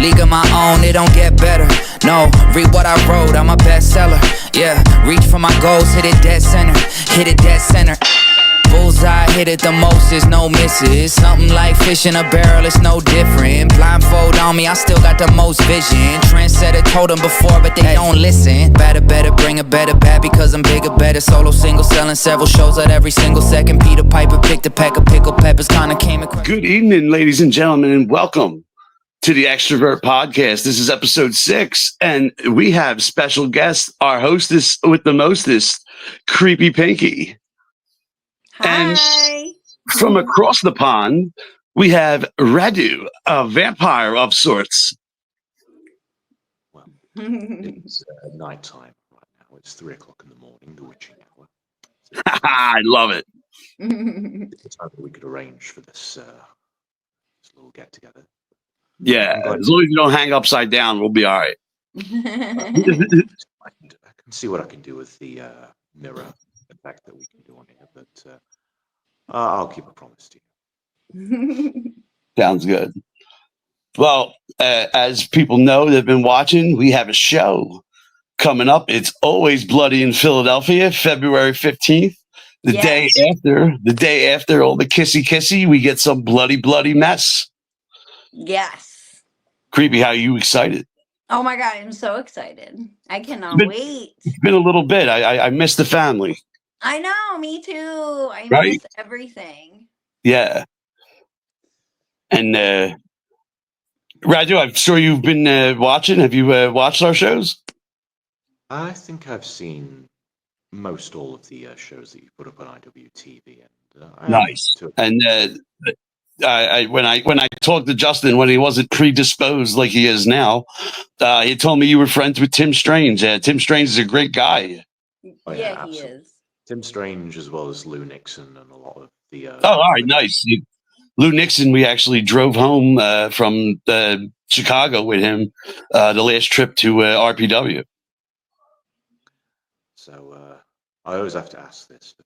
league of my own, it don't get better. No, read what I wrote, I'm a bestseller. Yeah, reach for my goals, hit it dead center. Hit it dead center. Bullseye, hit it the most, there's no misses. Something like fish in a barrel, it's no different. Blindfold on me, I still got the most vision. Trendsetter told them before, but they don't listen. Better, bring a better bad because I'm bigger, better. Solo single, selling several shows at every single second. Peter Piper picked a pack of pickled peppers, kinda came across. Good evening, ladies and gentlemen, and welcome to the Xtrovert podcast. This is episode 6, and we have special guest, our hostess with the mostest, Creepy Pinky. Hi. And from across the pond, we have Radu, a vampire of sorts. Well, it's nighttime right now. It's 3 o'clock in the morning, the witching hour. So I love it. it's the time that we could arrange for this little get together. Yeah, as long as you don't hang upside down, we'll be all right. I can see what I can do with the mirror effect that we can do on here, but I'll keep a promise to you. Sounds good. Well, as people know that have been watching, we have a show coming up. It's Always Bloody in Philadelphia, February 15th. The day after all the kissy, we get some bloody mess. Yes. Creepy, how are you excited? Oh my God, I'm so excited. I cannot wait. It's been a little bit. I miss the family. I know, me too. I Right? miss everything. Yeah. And Radu, I'm sure you've been watching. Have you watched our shows? I think I've seen most all of the shows that you put up on IWTV. And Nice. And when I talked to Justin when he wasn't predisposed like he is now, he told me you were friends with Tim Strange. Tim Strange is a great guy. Oh, Yeah, he is. Tim Strange as well as Lou Nixon and a lot of the. All right, nice. Lou Nixon, we actually drove home from Chicago with him the last trip to RPW. So I always have to ask this for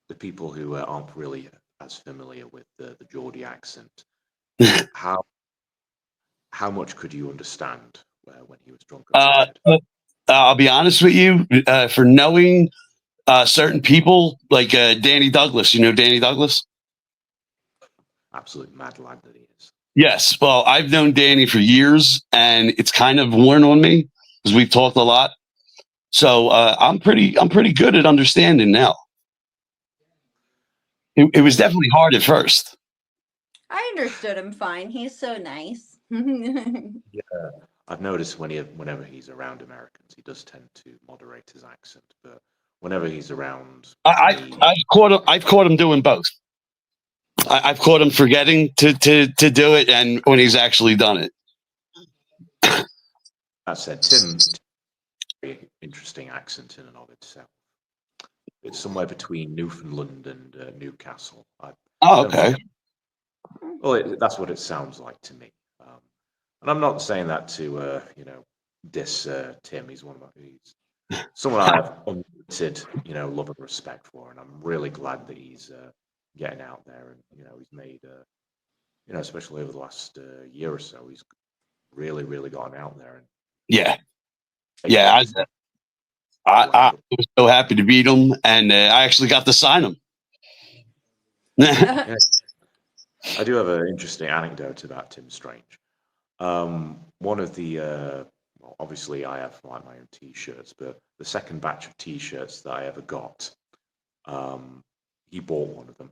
the people who aren't really as familiar with the Geordie accent. How much could you understand when he was drunk? I'll be honest with you, for knowing certain people like Danny Douglas. You know Danny Douglas? Absolute mad lad that he is. Yes. Well, I've known Danny for years, and it's kind of worn on me because we've talked a lot. So I'm pretty good at understanding now. It was definitely hard at first. I understood him fine. He's so nice. Yeah, I've noticed whenever he's around Americans, he does tend to moderate his accent. But whenever he's around, I've caught him doing both. I've caught him forgetting to do it, and when he's actually done it. That said, Tim's very interesting accent in and of itself. It's somewhere between Newfoundland and Newcastle. Okay. Well, that's what it sounds like to me. And I'm not saying that to diss Tim. He's someone I have unlimited love and respect for, and I'm really glad that he's getting out there, and he's made especially over the last year or so, he's really gotten out there. And I was so happy to beat him, and I actually got to sign him. Yeah. I do have an interesting anecdote about Tim Strange. One of the obviously I have my own T-shirts, but the second batch of T-shirts that I ever got, he bought one of them,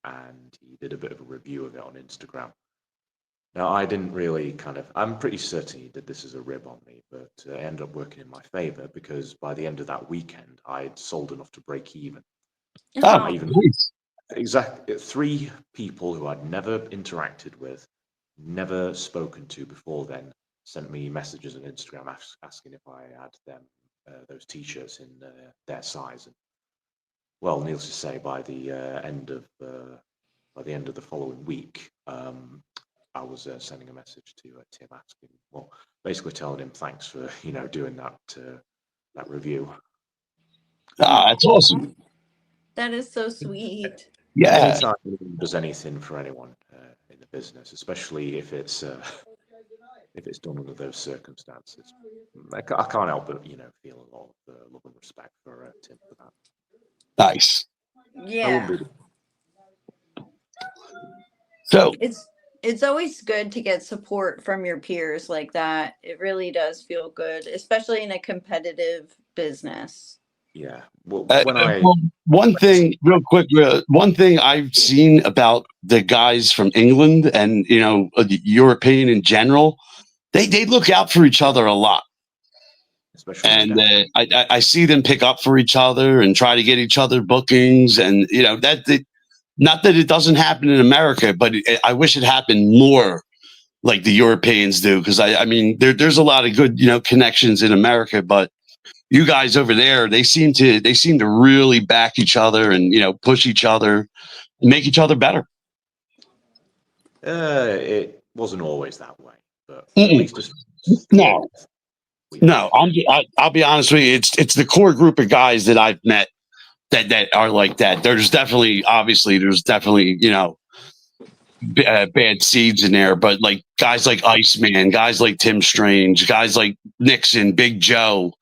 and he did a bit of a review of it on Instagram. Now, I didn't really I'm pretty certain he did this as a rib on me, but it ended up working in my favor because by the end of that weekend, I'd sold enough to break even. Exactly 3 people who I'd never interacted with, never spoken to before then, sent me messages on Instagram asking if I had them those T-shirts in their size. And, well, needless to say, by the end of the following week, I was sending a message to Tim asking, basically telling him thanks for doing that review. That's awesome. That is so sweet. Yeah. Anytime anyone does anything for anyone in in the business, especially if it's done under those circumstances. I can't help but feel a lot of love and respect for Tim for that. Nice. Yeah. So it's always good to get support from your peers like that. It really does feel good, especially in a competitive business. Yeah. Well, one thing, real quick, one thing I've seen about the guys from England and European in general, they look out for each other a lot. Especially and I see them pick up for each other and try to get each other bookings, and not that it doesn't happen in America, but I wish it happened more like the Europeans do, because I mean there's a lot of good connections in America, but you guys over there, they seem to really back each other and push each other and make each other better. It wasn't always that way, but Mm-mm. at least no. I'll be honest with you. It's the core group of guys that I've met that are like that. There's definitely bad seeds in there, but like guys like Iceman, guys like Tim Strange, guys like Nixon, Big Joe,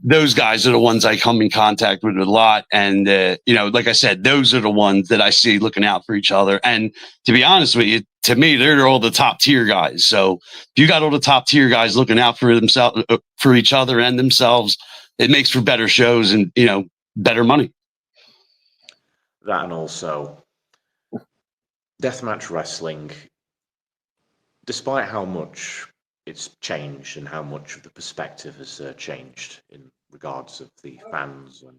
those guys are the ones I come in contact with a lot. And, like I said, those are the ones that I see looking out for each other. And to be honest with you, to me, they're all the top tier guys. So if you got all the top tier guys looking out for themselves, for each other and themselves, it makes for better shows and, better money. That, and also deathmatch wrestling, despite how much it's changed and how much of the perspective has changed in regards of the fans and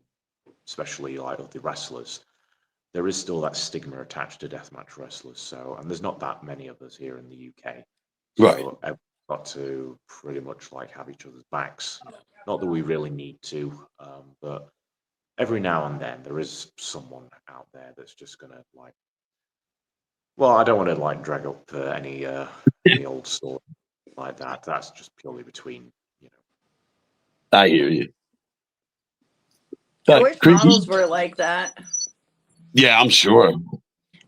especially like of the wrestlers, there is still that stigma attached to deathmatch wrestlers. So, and there's not that many of us here in the UK. So Right. I've got to pretty much like have each other's backs. Not that we really need to, but every now and then there is someone out there that's just gonna like. Well, I don't want to like drag up any old story like that. That's just purely between. I hear you. I wish models were like that. Yeah, I'm sure.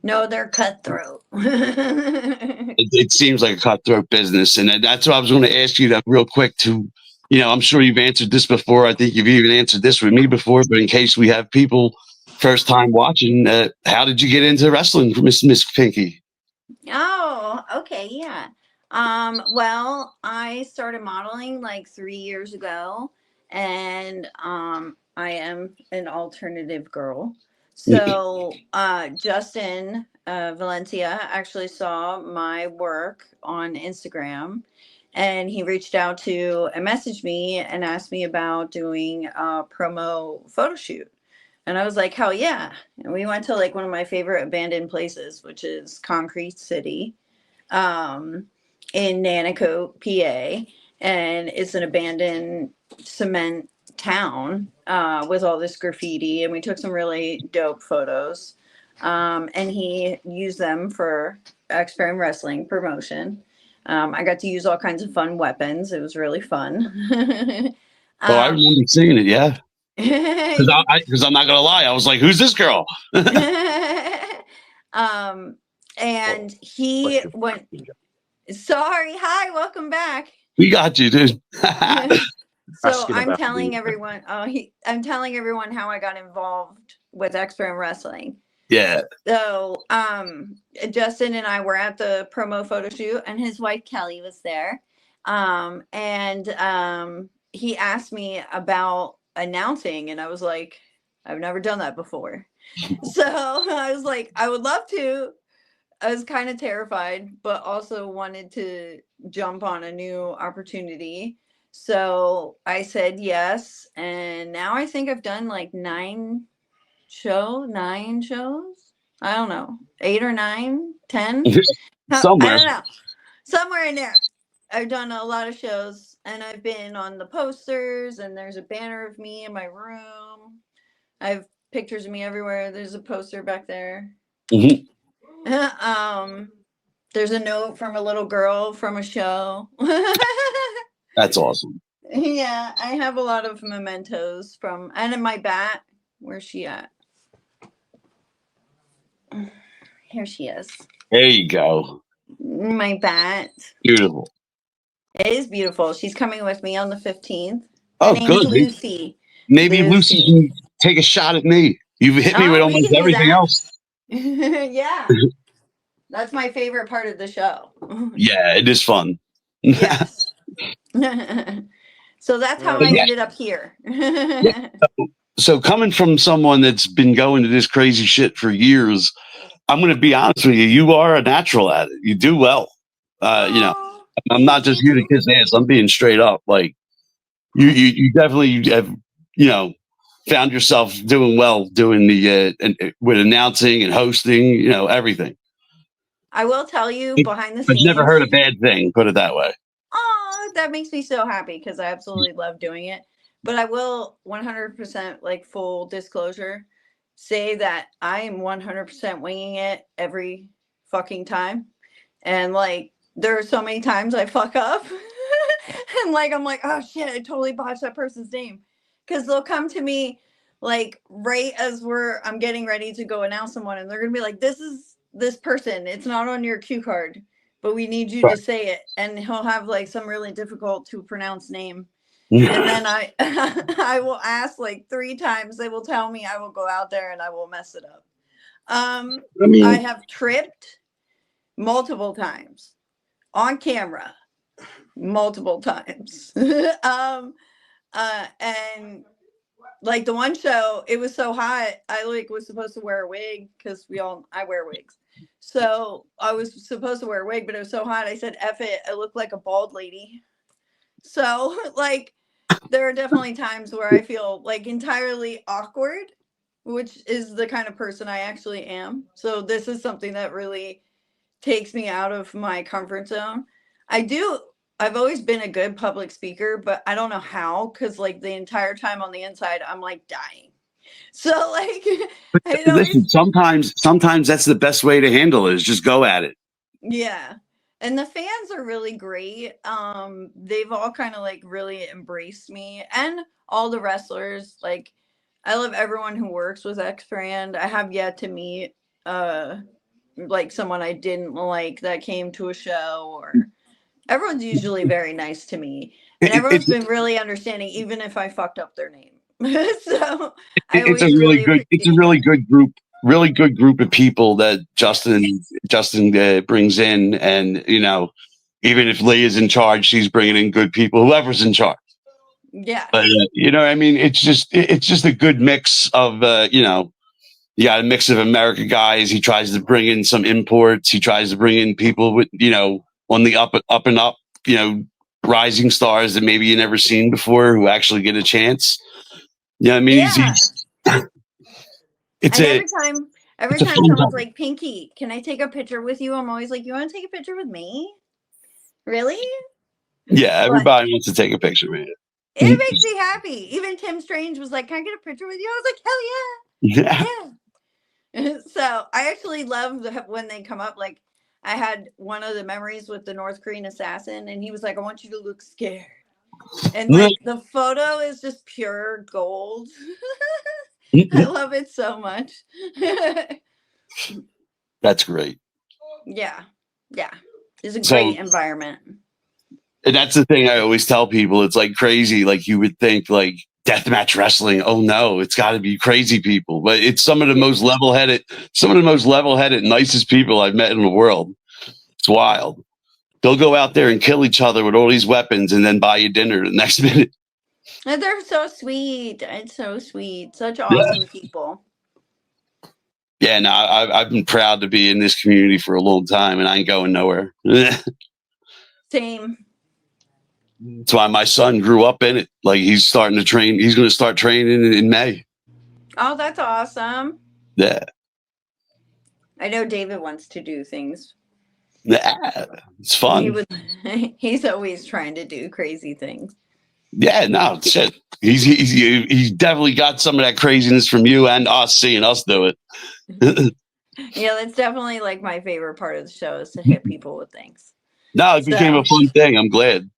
No, they're cutthroat. It seems like a cutthroat business, and that's what I was going to ask you that real quick. I'm sure you've answered this before. I think you've even answered this with me before, but in case we have people first time watching, how did you get into wrestling, Miss Pinky? Oh, okay, yeah. Well, I started modeling like 3 years ago, and I am an alternative girl. So Justin Valencia actually saw my work on Instagram, and he reached out to and messaged me and asked me about doing a promo photo shoot. And I was like, hell yeah. And we went to like one of my favorite abandoned places, which is Concrete City, um, in Nanaco, PA. And it's an abandoned cement town with all this graffiti. And we took some really dope photos. And he used them for Xtreme Wrestling promotion. I got to use all kinds of fun weapons. It was really fun. I remember seeing it, yeah. Because I'm not gonna lie, I was like, "Who's this girl?" And he went. Sorry, hi, welcome back. We got you, dude. So I'm telling everyone. I'm telling everyone how I got involved with Xtreme Wrestling. Yeah. So, Justin and I were at the promo photo shoot, and his wife Kelly was there. He asked me about announcing, and I was like, I've never done that before. So I was like, I would love to. I was kind of terrified, but also wanted to jump on a new opportunity. So I said yes, and now I think I've done like 9 shows. I don't know, 8 or 9, 10. Somewhere. I don't know, somewhere in there. I've done a lot of shows, and I've been on the posters, and there's a banner of me in my room. I have pictures of me everywhere. There's a poster back there. Mm-hmm. There's a note from a little girl from a show. That's awesome. Yeah, I have a lot of mementos and in my bat. Where's she at? Here she is. There you go. My bat. Beautiful. It is beautiful. She's coming with me on the 15th. Her Oh, name's good. Lucy. Maybe Lucy can take a shot at me. You've hit me with Oh, we almost can do everything that. else. Yeah. That's my favorite part of the show. Yeah, it is fun. Yes. So that's how I Yeah. ended up here. Yeah. So coming from someone that's been going to this crazy shit for years, I'm going to be honest with you. You are a natural at it. You do well. You know, Aw, I'm not thank just here to you. kiss ass. I'm being straight up. Like you definitely have, you know, found yourself doing well, doing the with announcing and hosting. You know, everything. I will tell you behind the I've never scenes. heard a bad thing. Put it that way. Oh, that makes me so happy because I absolutely love doing it. But I will 100% like full disclosure say that I am 100% winging it every fucking time. And like there are so many times I fuck up. And like I'm like, "Oh shit, I totally botched that person's name." Cuz they'll come to me like right as I'm getting ready to go announce someone and they're going to be like, "This is this person. It's not on your cue card, but we need you to say it." And he'll have like some really difficult to pronounce name. And then I I will ask like 3 times. They will tell me. I will go out there and I will mess it up. I mean, I have tripped multiple times on camera, multiple times. And like the one show, it was so hot. I like was supposed to wear a wig because I wear wigs. So I was supposed to wear a wig, but it was so hot. I said, "F it." I look like a bald lady. So like there are definitely times where I feel like entirely awkward, which is the kind of person I actually am. So this is something that really takes me out of my comfort zone. I do I've always been a good public speaker, but I don't know how cuz like the entire time on the inside I'm like dying. So like I listen. always Sometimes that's the best way to handle it. Is just go at it. yeah. And the fans are really great. They've all kind of like really embraced me and all the wrestlers. Like I love everyone who works with X Brand. I have yet to meet like someone I didn't like that came to a show or everyone's usually very nice to me and everyone's It's been really understanding even if I fucked up their name. So I it's a always really really good appreciate that. really good group of people that Justin brings in, and you know, even if Lee is in charge, she's bringing in good people. Whoever's in charge, Yeah. but you know, I mean, it's just a good mix of you know, you got a mix of American guys. He tries to bring in some imports. He tries to bring in people with you know on the up and up, you know, rising stars that maybe you never seen before who actually get a chance. You know, what I mean, Yeah. it's And a every it's a time fun someone's time. like, "Pinky, can I take a picture with you?" I'm always like, "You want to take a picture with me? Really?" Yeah, But everybody wants to take a picture, man. it makes me happy. Even Tim Strange was like, "Can I get a picture with you?" I was like, Yeah. "Hell yeah." So I actually love when they come up. Like I had one of the memories with the North Korean assassin, and he was like, "I want you to look scared." And like the photo is just pure gold. I love it so much. That's great. Yeah. Yeah. It's a So, great environment. and that's the thing I always tell people. It's like crazy. Like you would think, like deathmatch wrestling. Oh no, it's got to be crazy people. But it's some of the most level headed, nicest people I've met in the world. It's wild. They'll go out there and kill each other with all these weapons, and then buy you dinner the next minute. And they're so sweet. It's so sweet. Such Yeah. awesome people. Yeah, no, I've been proud to be in this community for a long time, and I ain't going nowhere. That's Same. why my son grew up in it. Like he's starting to train. He's going to start training in May. Oh, that's awesome. Yeah, I know David wants to do things. yeah, it's He fun. would he's always trying to do crazy things. Yeah, no shit. He's definitely got some of that craziness from you and us seeing us do it. Yeah, that's definitely like my favorite part of the show is to hit people with things. No, it became a So fun thing. I'm glad.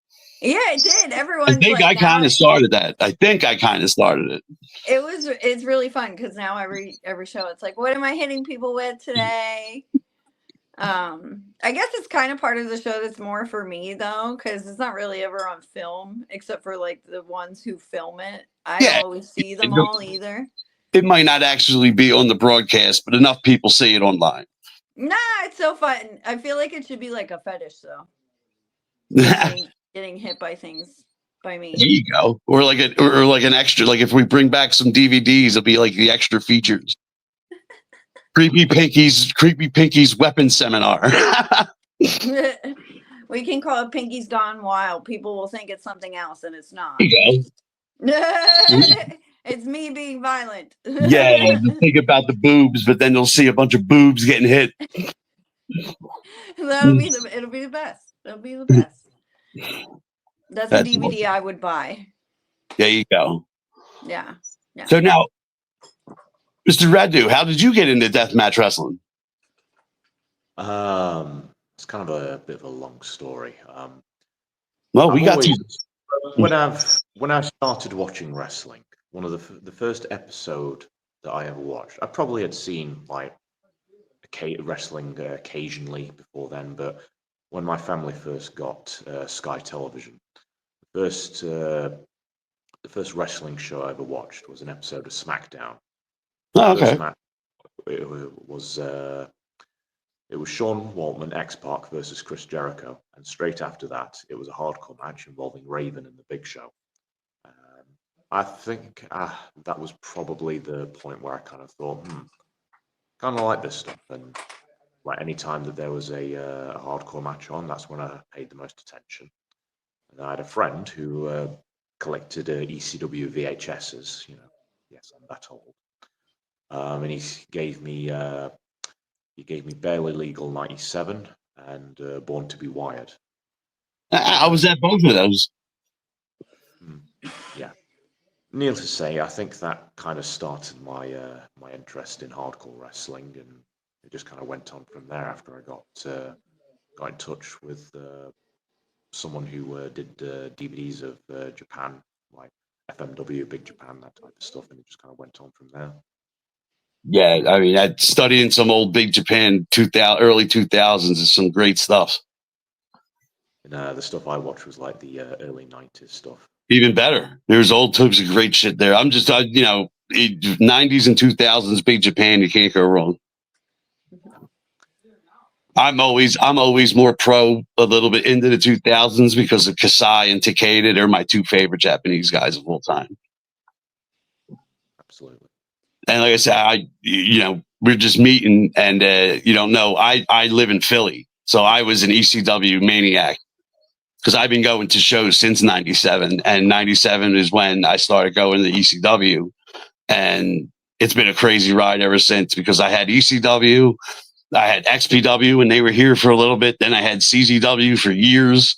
yeah, it did. I Everyone's think like I now kind of started that. I think I kind of started it. it's really fun because now every show it's like, what am I hitting people with today? I guess it's kind of part of the show that's more for me though, because it's not really ever on film, except for like the ones who film it. I don't Yeah, always see them all either. it might not actually be on the broadcast, but enough people see it online. Nah, it's so fun. I feel like it should be like a fetish though. There Getting hit by things by me. you go. Or like or like an extra. Like if we bring back some DVDs, it'll be like the extra features. Creepy Pinky's weapon seminar. We can call it Pinky's Gone Wild. People will think it's something else, and it's not. There you go. It's me being violent. Yeah, they'll think about the boobs, but then they'll see a bunch of boobs getting hit. It'll be the best. It'll be the best. That's a That's DVD awesome. I would buy. There you go. Yeah. So now, Mr. Radu, how did you get into deathmatch wrestling? It's kind of a bit of a long story. Well, we got when I started watching wrestling, one of the first episode that I ever watched, I probably had seen like wrestling occasionally before then, but when my family first got Sky Television, the first wrestling show I ever watched was an episode of SmackDown. Oh, okay. First match, it was Sean Waltman, X-Pac versus Chris Jericho, and straight after that, it was a hardcore match involving Raven and the Big Show. I think that was probably the point where I kind of thought, kind of like this stuff. And like any time that there was a hardcore match on, that's when I paid the most attention. And I had a friend who collected ECW VHSs. You know, yes, I'm that old. And he gave me Barely Legal 97 and Born to Be Wired. I was at both of those. Yeah. Needless to say, I think that kind of started my interest in hardcore wrestling, and it just kind of went on from there after I got in touch with someone who did DVDs of Japan, like FMW, Big Japan, that type of stuff, and it just kind of went on from there. Yeah, I mean, studying some old Big Japan early 2000s is some great stuff. And the stuff I watched was like the early 90s stuff. Even better. There's old types of great shit there. I'm just, 90s and 2000s Big Japan, you can't go wrong. I'm always more pro a little bit into the 2000s because of Kasai and Takeda. They're my two favorite Japanese guys of all time. Absolutely. And like I said, we're just meeting, and you don't know. I live in Philly, so I was an ECW maniac because I've been going to shows since '97, and '97 is when I started going to ECW, and it's been a crazy ride ever since. Because I had ECW, I had XPW, and they were here for a little bit. Then I had CZW for years.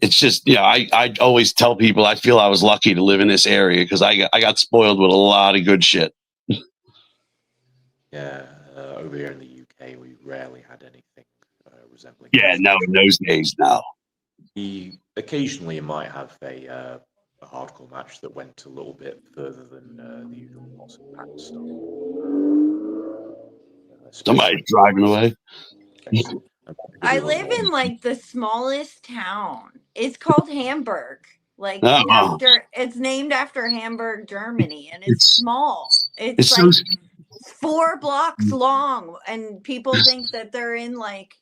It's just, I always tell people I feel I was lucky to live in this area because I got spoiled with a lot of good shit. Yeah, over here in the UK, we rarely had anything resembling. Yeah, no, in those days, no. Occasionally, you might have a hardcore match that went a little bit further than the usual lots of packed stuff. Somebody's driving away. I live in like the smallest town. It's called Hamburg. Like it's named after Hamburg, Germany, and it's small. It's like 4 blocks long, and people think that they're in like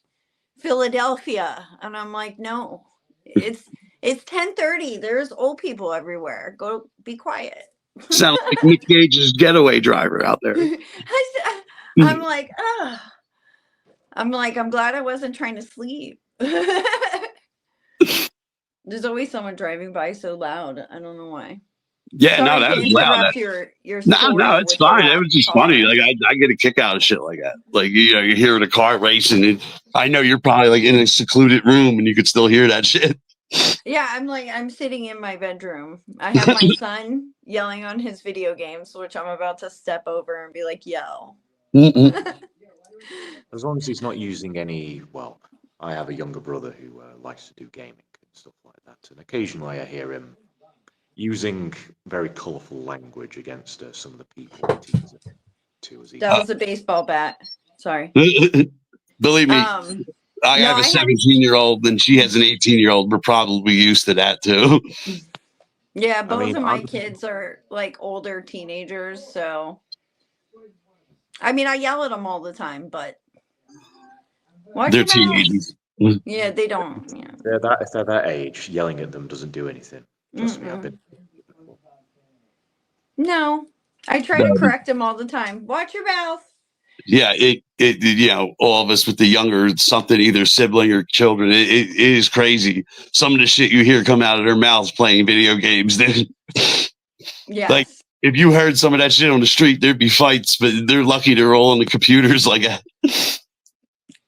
Philadelphia, and I'm like, no, it's 10:30. There's old people everywhere. Go be quiet. Sound like Nick Cage's getaway driver out there. I'm like, I'm glad I wasn't trying to sleep. There's always someone driving by so loud. I don't know why. Yeah, sorry, no, that was loud. No, it's fine. It was just funny. Like I get a kick out of shit like that. Like you hear the car racing, and I know you're probably like in a secluded room, and you could still hear that shit. Yeah, I'm sitting in my bedroom. I have my son yelling on his video games, which I'm about to step over and be like, yell. As long as he's not using any. Well, I have a younger brother who likes to do gaming and stuff like that, and occasionally I hear him using very colourful language against some of the people that he's to. That was a baseball bat. Sorry. Believe me, I No, have a I have. 17-year-old and she has an 18-year-old. We're probably used to that too. Yeah, I both mean, of my kids are like older teenagers, so I mean, I yell at them all the time, but watch They're your mouth. teenagers. Yeah, they don't. Yeah. if they're that age, yelling at them doesn't do anything. Trust me, I've Mm-mm. been. No, I try to correct them all the time. Watch your mouth. Yeah, all of us with the younger something, either sibling or children, it is crazy. Some of the shit you hear come out of their mouths playing video games. Like, Yes. if you heard some of that shit on the street, there'd be fights, but they're lucky they're all on the computers like that.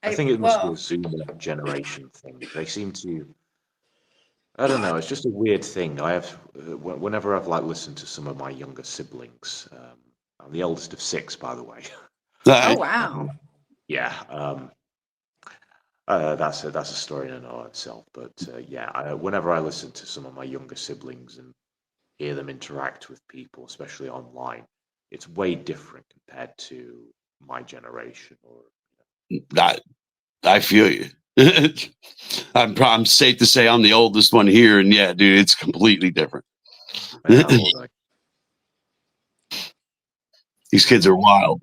I think it must be a Well, Zoomer generation thing. They seem to. I don't know. It's just a weird thing. I have whenever I've like listened to some of my younger siblings. I'm the eldest of six, by the way. oh Right. wow. Yeah. That's a story in and of itself. But whenever I listen to some of my younger siblings and hear them interact with people, especially online, it's way different compared to my generation. Or I feel you. I'm safe to say I'm the oldest one here, and yeah, dude, it's completely different. how old are These kids are wild.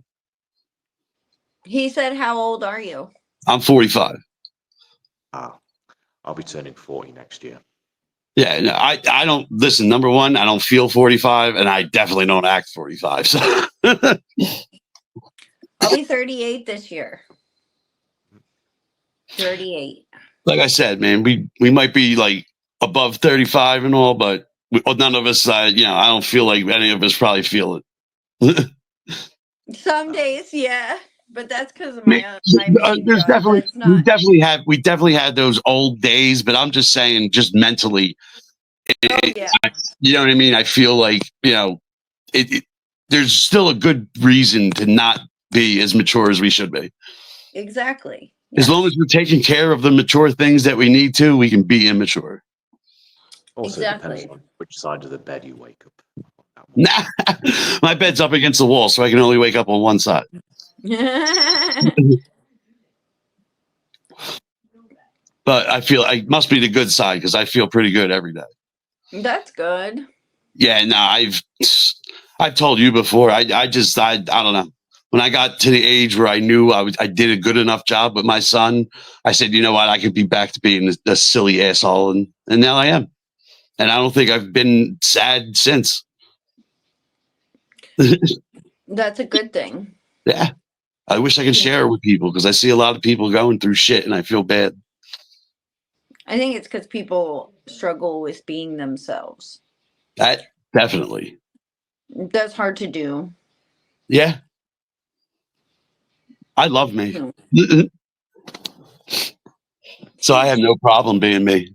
He said, "How old are you?" I'm 45. I'll be turning 40 next year. Yeah, no, I don't listen. Number one, I don't feel 45, and I definitely don't act 45. So, I'll be 38 this year. 38. like I said, man, we might be like above 35 and all, but none of us, I don't feel like any of us probably feel it. Some days, yeah, but that's because of Me- my main There's job. definitely That's not we definitely had those old days, but I'm just saying, just mentally, Oh yeah, you know what I mean. I feel like there's still a good reason to not be as mature as we should be. exactly. As long Yes, as we're taking care of the mature things that we need to, we can be immature. Also, it depends exactly. on which side of the bed you wake up on that one. Nah, my bed's up against the wall, so I can only wake up on one side. But I feel I must be the good side because I feel pretty good every day. That's good. Yeah, no, I've told you before. I don't know. When I got to the age where I knew I did a good enough job with my son, I said, you know what, I could be back to being a silly asshole, and now I am. And I don't think I've been sad since. That's a good thing. Yeah, I wish I could share it with people because I see a lot of people going through shit, and I feel bad. I think it's because people struggle with being themselves. That definitely. That's hard to do. Yeah, I love me. Hmm. So I have no problem being me.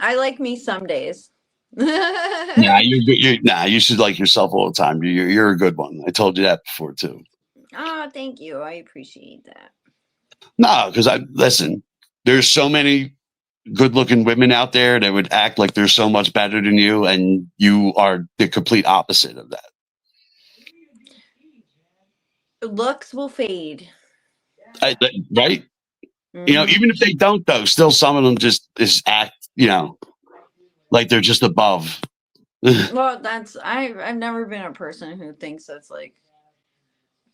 I like me some days. Nah, you should like yourself all the time. You're a good one. I told you that before too. Oh, thank you. I appreciate that. No, because listen, there's so many good-looking women out there that would act like they're so much better than you, and you are the complete opposite of that. Looks will fade. Right? Hmm. Even if they don't, though, still some of them just act, like they're just above. Well, I've never been a person who thinks that's like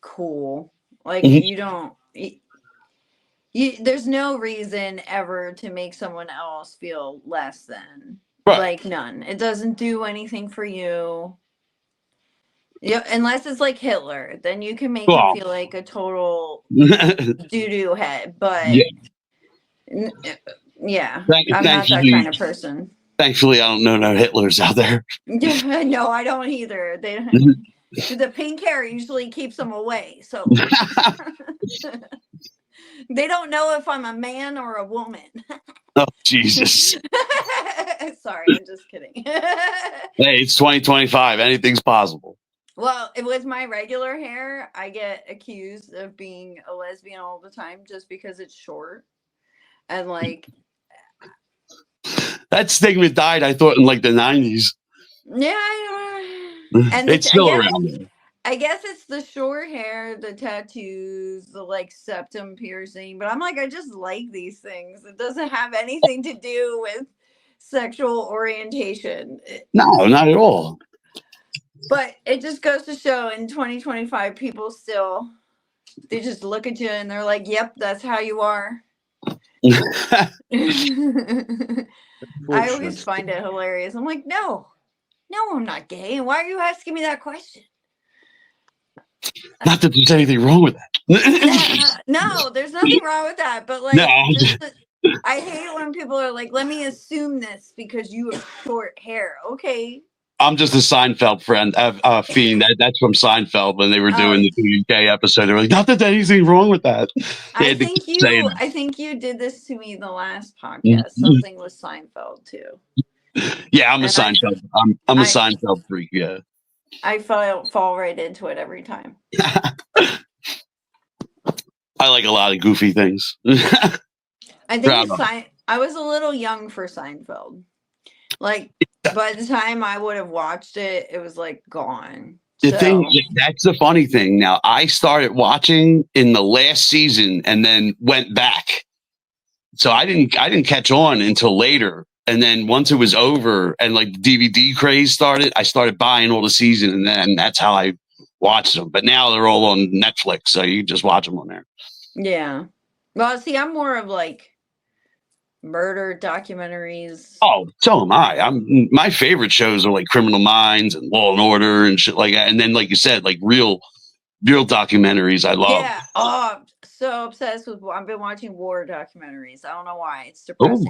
cool. Like Mhm. you don't. There's no reason ever to make someone else feel less than. Right. Like none. It doesn't do anything for you. Yeah, unless it's like Hitler, then you can make him Well, feel like a total yeah. doo-doo head. But n- uh, yeah, I'm not that Thankfully, kind of person. I don't know no Hitlers out there. No, I don't either. The pink hair usually keeps them away. So they don't know if I'm a man or a woman. Oh, Jesus. Sorry, I'm just kidding. Hey, it's 2025. Anything's possible. Well, with my regular hair, I get accused of being a lesbian all the time just because it's short. And like, That stigma died, I thought, in like the 90s. yeah, and It's still around. I guess it's the short hair, the tattoos, the like septum piercing. But I'm like, I just like these things. It doesn't have anything to do with sexual orientation. No, not at all. But it just goes to show in 2025, people still, they just look at you and they're like, yep, that's how you are. I always find it hilarious. I'm like, no, I'm not gay. Why are you asking me that question? Not that there's anything wrong with that. No, there's nothing wrong with that. But like, No, I hate when people are like, let me assume this because you have short hair. Okay. I'm just a Seinfeld friend, fiend. That's from Seinfeld when they were doing the UK episode. They were like, not that there's anything wrong with that. I think you did this to me the last podcast. Something with Seinfeld too. Yeah, I'm a Seinfeld. I'm a Seinfeld freak. Yeah, I fall right into it every time. I like a lot of goofy things. I think I was a little young for Seinfeld. Like by the time I would have watched it, it was like gone. That's the funny thing. Now I started watching in the last season and then went back. So I didn't catch on until later. And then once it was over and like the DVD craze started, I started buying all the season, and then that's how I watched them. But now they're all on Netflix, so you just watch them on there. Yeah. Well, see, I'm more of like murder documentaries. Oh, so am I. My favorite shows are like Criminal Minds and Law and Order and shit like that. And then, like you said, like real documentaries. I love. Yeah. Oh, so obsessed with. I've been watching war documentaries. I don't know why. It's depressing.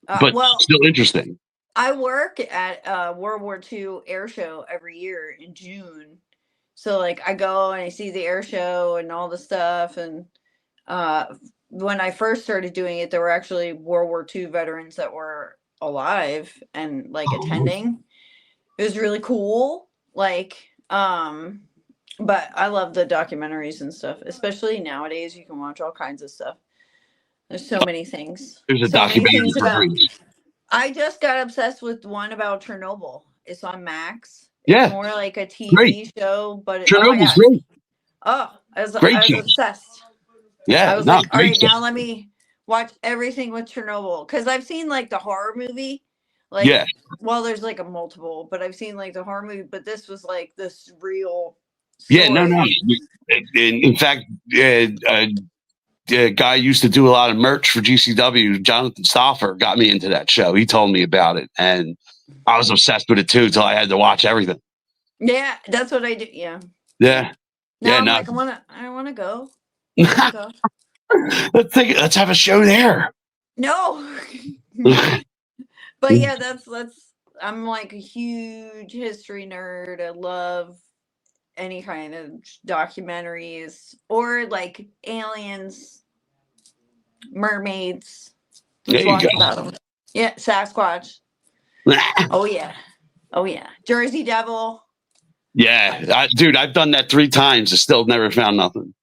But still interesting. I work at World War II air show every year in June. So like I go and I see the air show and all the stuff. And when I first started doing it, there were actually World War II veterans that were alive and like attending. It was really cool. Like, but I love the documentaries and stuff, especially nowadays. You can watch all kinds of stuff. There's so many things. There's a documentary. I just got obsessed with one about Chernobyl. It's on Max. Yeah. It's more like a TV show, but Chernobyl's great. Oh, I was obsessed. Yeah. I was like, all right, now let me watch everything with Chernobyl. Because I've seen like the horror movie. Like, well, there's like a multiple, but I've seen like the horror movie, but this was like this real story. Yeah, no. In fact, the guy used to do a lot of merch for GCW. Jonathan Stoffer got me into that show. He told me about it, and I was obsessed with it too until I had to watch everything. Yeah, that's what I do. Yeah. Yeah. Now I'm like, I want to go. Let's have a show there. No. But yeah, that's I'm like a huge history nerd. I love any kind of documentaries or like aliens, mermaids. There you go. About them. Yeah, Sasquatch. Oh yeah, Jersey Devil. Yeah, dude, I've done that 3 times. I still never found nothing.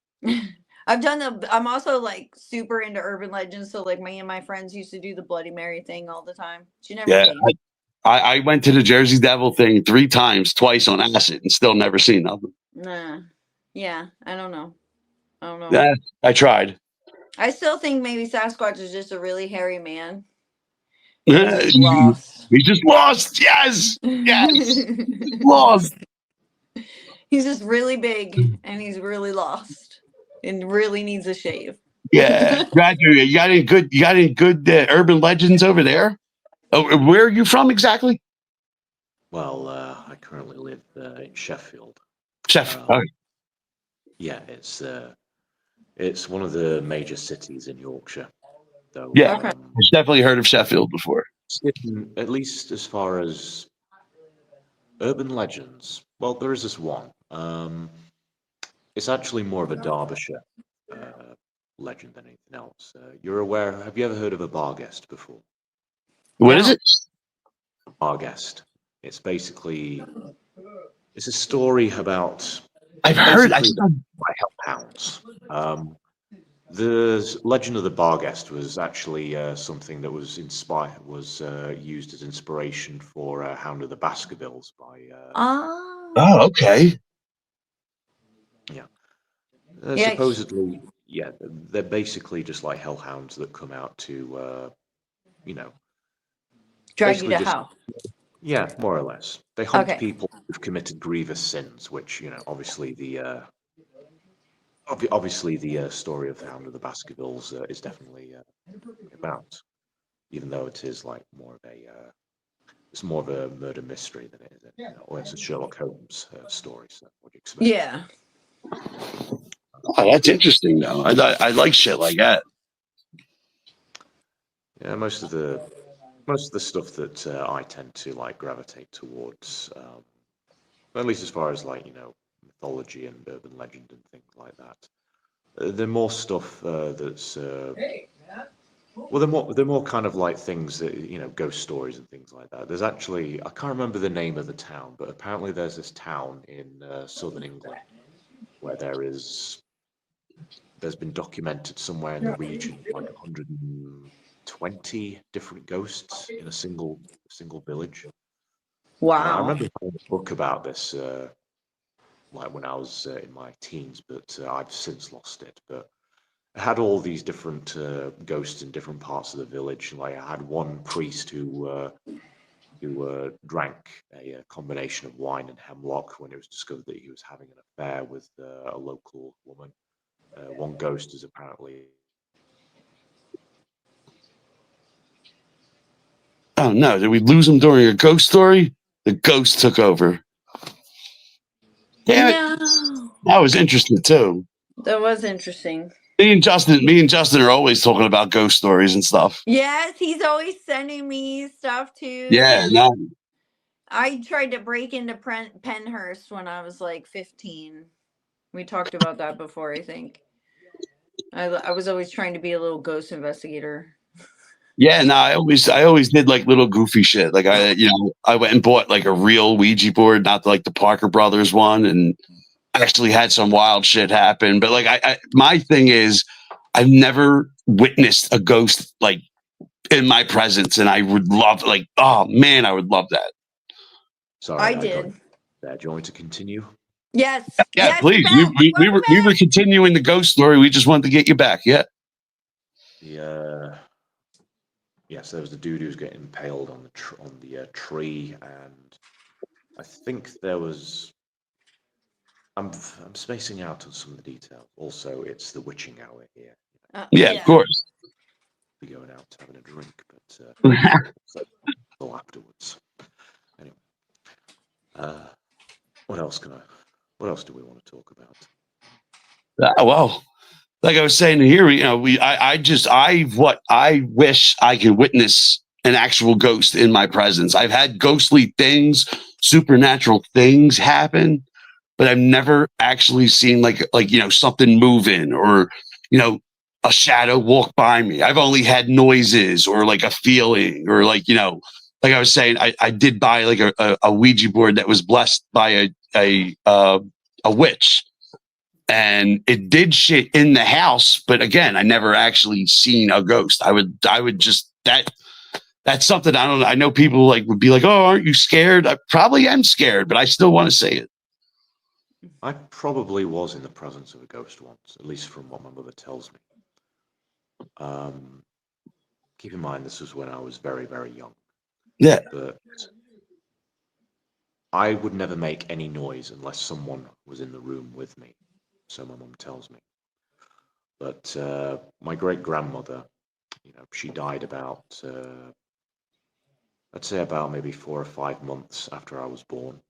I'm also like super into urban legends. So like me and my friends used to do the Bloody Mary thing all the time. She never came. I went to the Jersey Devil thing 3 times, twice on acid, and still never seen nothing. Nah. Yeah, I don't know. Yeah, I tried. I still think maybe Sasquatch is just a really hairy man. He's lost. He just lost. Yes. Lost. He's just really big and he's really lost and really needs a shave. Yeah. Radu, you got any good urban legends over there? Oh, where are you from exactly? Well, I currently live in Sheffield. Sheffield. Yeah, it's one of the major cities in Yorkshire. Though, yeah, I've definitely heard of Sheffield before. At least as far as urban legends, well, there is this one. It's actually more of a Derbyshire legend than anything else. You're aware? Have you ever heard of a Barguest before? What is it? Barguest. It's basically a story about. I've heard. By hellhounds. The legend of the Barguest was actually something that was used as inspiration for Hound of the Baskervilles by Oh, okay. Yeah. Yeah, Supposedly, yeah, they're basically just like hellhounds that come out to, you know, drag you basically to just, hell. yeah, more or less. They hunt Okay. people who've committed grievous sins, which, obviously the story of the Hound of the Baskervilles is definitely about, even though it is like more of a, it's more of a murder mystery than it is, or it's a Sherlock Holmes story. So what do you expect? Yeah. Oh, that's interesting, though. I like shit like that. Yeah, most of the stuff that I tend to like gravitate towards, at least as far as like mythology and urban legend and things like that. They're more stuff that's well, they're more kind of like things that ghost stories and things like that. There's actually I can't remember the name of the town, but apparently there's this town in southern England where there's been documented somewhere in the region of like 120 different ghosts in a single village. I Wow. remember reading a book about this, like when I was in my teens, but I've since lost it. But I had all these different ghosts in different parts of the village. Like I had one priest who drank a combination of wine and hemlock when it was discovered that he was having an affair with a local woman. One ghost is apparently Oh no, did we lose him during a ghost story? The ghost took over. Damn it. No. That was interesting too. That was interesting. Me and Justin are always talking about ghost stories and stuff. Yes, he's always sending me stuff too. Yeah, Because no. I tried to break into Penhurst when I was like 15. We talked about that before, I think. I was always trying to be a little ghost investigator. Yeah, no, I always did like little goofy shit. Like I went and bought like a real Ouija board, not like the Parker Brothers one, and actually had some wild shit happen. But like my thing is I've never witnessed a ghost like in my presence, and I would love like, oh man, I would love that. I sorry, I got did. there. Do you want me to continue? Yes. Yeah, Yes, please. We, back. we, we Welcome were we were back. continuing the ghost story. We just wanted to get you back. Yeah. The Yes, there was the dude who was getting impaled on the tree, and I think there was. I'm spacing out on some of the details. Also, it's the witching hour here. Yeah, of Yeah. course. Be going out having a drink, but all afterwards. Anyway, uh, what else can I? What else do we want to talk about? Well, like I was saying here, I wish I could witness an actual ghost in my presence. I've had ghostly things, supernatural things happen, but I've never actually seen like something moving or you know a shadow walk by me. I've only had noises or like a feeling or like I was saying, I did buy like a Ouija board that was blessed by a witch, and it did shit in the house. But again, I never actually seen a ghost. I would just that's something I don't know. I know people like would be like, "Oh, aren't you scared?" I probably am scared, but I still want to say it. I probably was in the presence of a ghost once, at least from what my mother tells me. Um, Keep in mind, this was when I was very, very young, Yeah. but I would never make any noise unless someone was in the room with me. So my mum tells me. But my great grandmother, she died about, I'd say about maybe 4 or 5 months after I was born,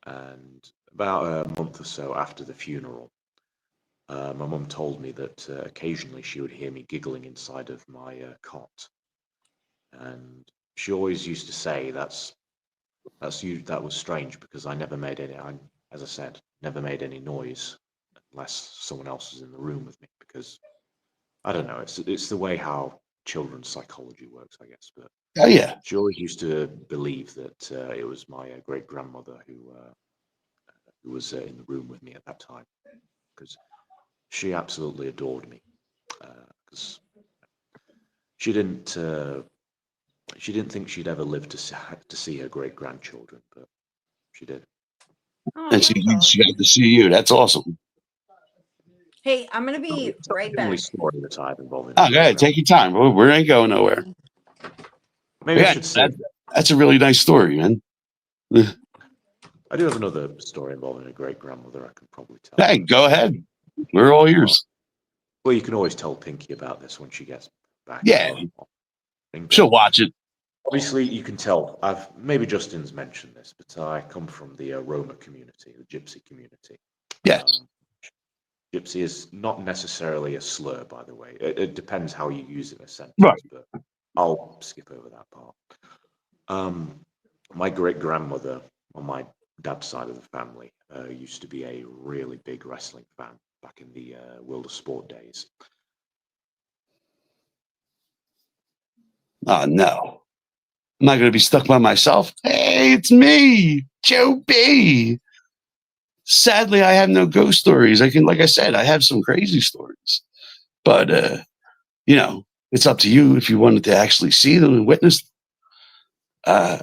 and about a month or so after the funeral. My mum told me that occasionally she would hear me giggling inside of my cot, and she always used to say that was strange because I never made any. As I said, never made any noise unless someone else was in the room with me. Because I don't know, it's the way how children's psychology works, I guess. But Oh yeah. she always used to believe that it was my great grandmother who was in the room with me at that time because she absolutely adored me. Because she didn't. She didn't think she'd ever live to see her great grandchildren, but she did. Oh, and that's she got awesome. to see you. That's awesome. Hey, I'm gonna be It's not right the only back. story that I have involving a Oh, go great ahead, take grandmother. your time. We ain't going nowhere. Maybe I Yeah, should say that's a really nice story, man. I do have another story involving a great grandmother I can probably tell. Hey, go ahead. We're all ears. Well, you can always tell Pinky about this when she gets back. Yeah, But she'll watch it. obviously, you can tell. Maybe Justin's mentioned this, but I come from the Roma community, the Gypsy community. Yes. Gypsy is not necessarily a slur, by the way. It depends how you use it in a Right. sentence, but I'll skip over that part. My great grandmother on my dad's side of the family used to be a really big wrestling fan back in the World of Sport days. Oh, no. I'm not going to be stuck by myself. Hey, it's me, Joe B. Sadly, I have no ghost stories. Like I said, I have some crazy stories. But, it's up to you if you wanted to actually see them and witness them.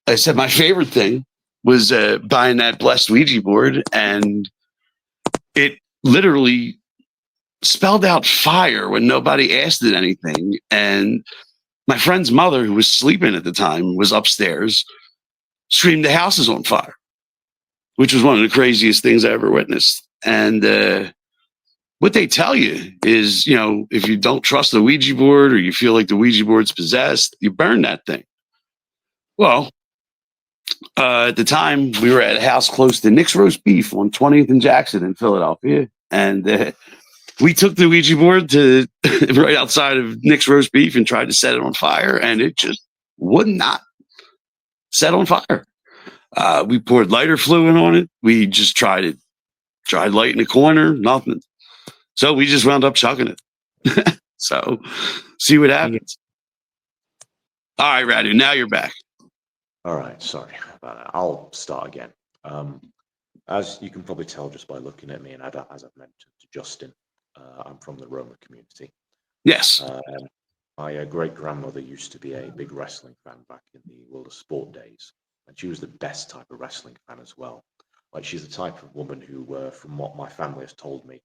I said my favorite thing was buying that blessed Ouija board, and it literally spelled out fire when nobody asked it anything. And my friend's mother, who was sleeping at the time, was upstairs, screamed, "The house is on fire," which was one of the craziest things I ever witnessed. And what they tell you is, if you don't trust the Ouija board or you feel like the Ouija board's possessed, you burn that thing. Well, at the time, we were at a house close to Nick's Roast Beef on 20th and Jackson in Philadelphia. And we took the Ouija board to right outside of Nick's Roast Beef and tried to set it on fire, and it just would not set on fire. We poured lighter fluid on it. We just tried lighting the corner, nothing. So we just wound up chucking it. So see what happens. All right, Radu, now you're back. All right, sorry about that. I'll start again. As you can probably tell just by looking at me, and as I've mentioned to Justin, I'm from the Roma community. Yes. My great grandmother used to be a big wrestling fan back in the World of Sport days, and she was the best type of wrestling fan as well. Like, she's the type of woman who, from what my family has told me,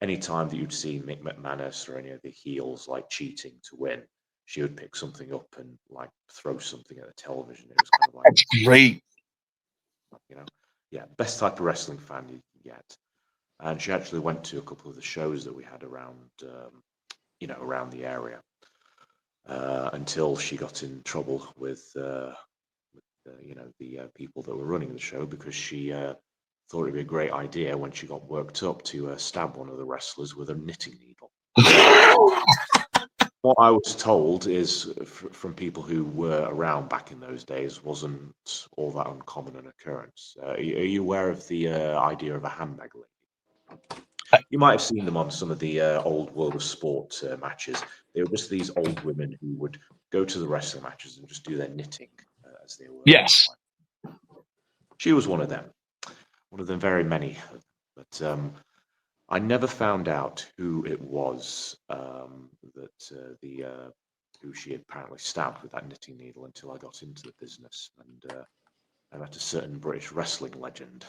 any time that you'd see Mick McManus or any of the heels like cheating to win, she would pick something up and like throw something at the television. It was kind of like, That's great. Yeah, best type of wrestling fan you can get. And she actually went to a couple of the shows that we had around, around the area, until she got in trouble with the people that were running the show, because she thought it'd be a great idea when she got worked up to stab one of the wrestlers with a knitting needle. What I was told is from people who were around back in those days wasn't all that uncommon an occurrence. Are you aware of the idea of a handbag lady? You might have seen them on some of the old World of Sport matches. They were just these old women who would go to the wrestling matches and just do their knitting as they were. Yes. She was one of them very many. But I never found out who it was who she had apparently stabbed with that knitting needle until I got into the business, and I met a certain British wrestling legend.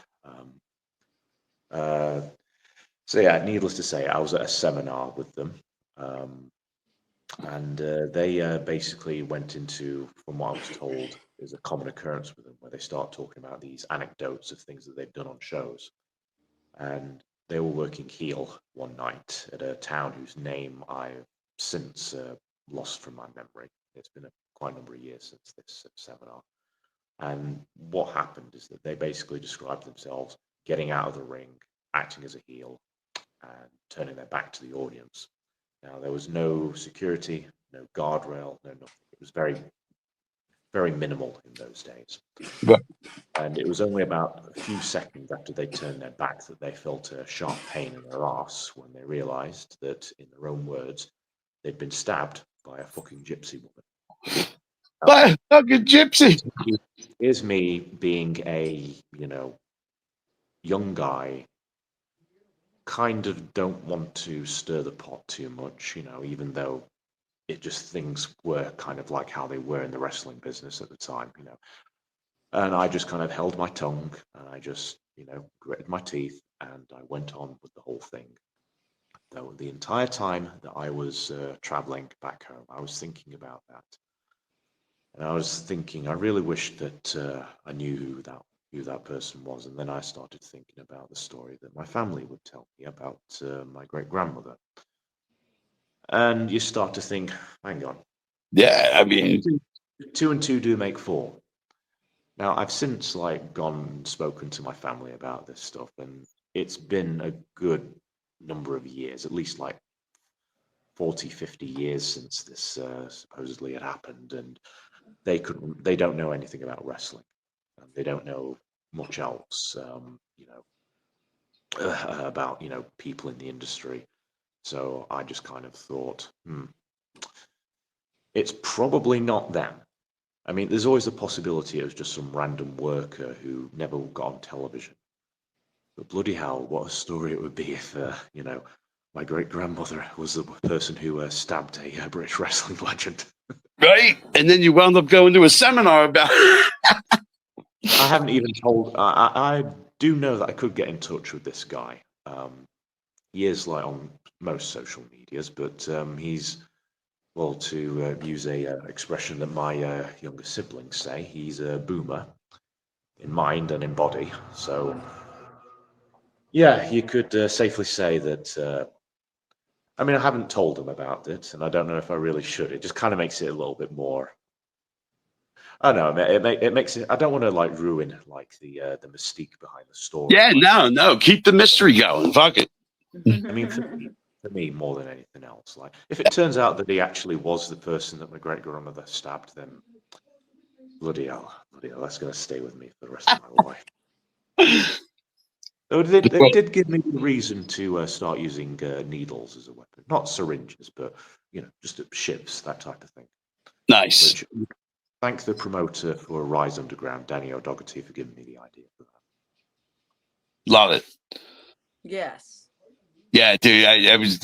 So yeah, needless to say, I was at a seminar with them, and they basically went into, from what I was told, is a common occurrence with them, where they start talking about these anecdotes of things that they've done on shows, and they were working heel one night at a town whose name I've since lost from my memory. It's been quite a number of years since this seminar. And what happened is that they basically described themselves getting out of the ring, acting as a heel, and turning their back to the audience. Now, there was no security, no guardrail, no nothing. It was very, very minimal in those days. Right. And it was only about a few seconds after they turned their back that they felt a sharp pain in their arse when they realized that, in their own words, they'd been stabbed by a fucking gypsy woman. By a fucking gypsy. Here's me being a, young guy, kind of don't want to stir the pot too much, even though things were kind of like how they were in the wrestling business at the time. And I just kind of held my tongue, and I just gritted my teeth, and I went on with the whole thing. Though the entire time that I was traveling back home, I was thinking about that. And I was thinking, I really wish that I knew who that person was. And then I started thinking about the story that my family would tell me about my great grandmother. And you start to think, hang on, Yeah, I mean, two and two do make four. Now, I've since gone and spoken to my family about this stuff, and it's been a good number of years, at least 40, 50 years since this supposedly had happened, and they don't know anything about wrestling. They don't know much else, about people in the industry. So I just kind of thought, it's probably not them. I mean, there's always the possibility it was just some random worker who never got on television. But bloody hell, what a story it would be if, my great grandmother was the person who stabbed a British wrestling legend. right? And then you wound up going to a seminar about I haven't even told. I do know that I could get in touch with this guy. He is on most social medias, but he's, well, to use a expression that my younger siblings say, he's a boomer in mind and in body. So, yeah, you could safely say that. I mean, I haven't told him about it, and I don't know if I really should. It just kind of makes it a little bit more. I don't know. It makes it. I don't want to ruin the mystique behind the story. yeah, no, keep the mystery going. Fuck it. I mean, for me, more than anything else, if it turns out that he actually was the person that my great grandmother stabbed, then bloody hell, that's going to stay with me for the rest of my life. Though it did give me a reason to start using needles as a weapon, not syringes, but just shivs, that type of thing. Nice. Which, thank the promoter for Rise Underground, Danny O'Doherty, for giving me the idea for that. Love it. Yes. Yeah, dude. I was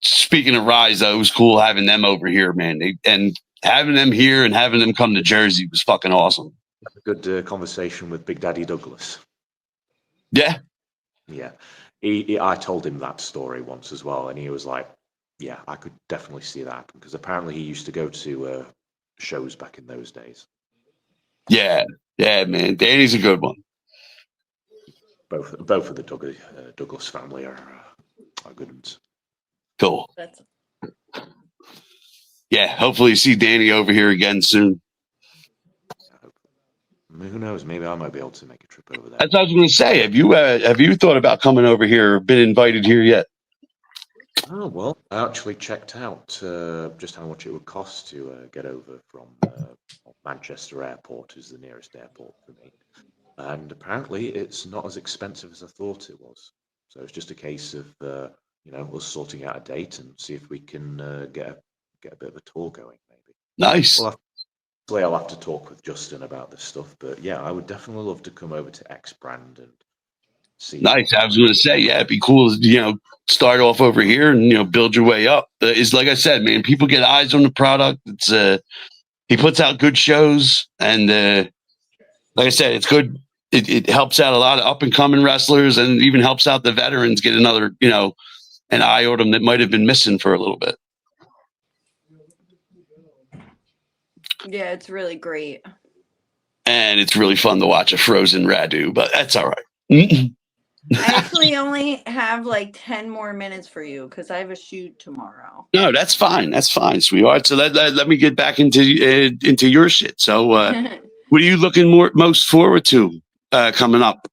speaking of Rise, though. It was cool having them over here, man. And having them here and having them come to Jersey was fucking awesome. A good conversation with Big Daddy Douglas. Yeah. Yeah. I told him that story once as well, and he was like, yeah, I could definitely see that, because apparently he used to go to shows back in those days. Yeah, man. Danny's a good one. Both of the Douglas family are good ones. Cool. Yeah, hopefully you see Danny over here again soon. I mean, who knows? Maybe I might be able to make a trip over there. That's what I was going to say. Have you thought about coming over here or been invited here yet? Oh, well, I actually checked out just how much it would cost to get over from Manchester Airport, is the nearest airport for me. And apparently it's not as expensive as I thought it was. So it's just a case of, us sorting out a date and see if we can get a bit of a tour going, maybe. Nice. Well, I'll have to talk with Justin about this stuff, but yeah, I would definitely love to come over to X Brand and see. Nice. I was going to say, yeah, it'd be cool to, start off over here and, build your way up. It's like I said, man, people get eyes on the product. It's, he puts out good shows, and like I said, it's good. It helps out a lot of up and coming wrestlers, and even helps out the veterans get another, an eye on them that might have been missing for a little bit. Yeah, it's really great. And it's really fun to watch a frozen Radu, but that's all right. I actually only have 10 more minutes for you because I have a shoot tomorrow. No, that's fine. That's fine, sweetheart. So let me get back into your shit. So what are you looking most forward to coming up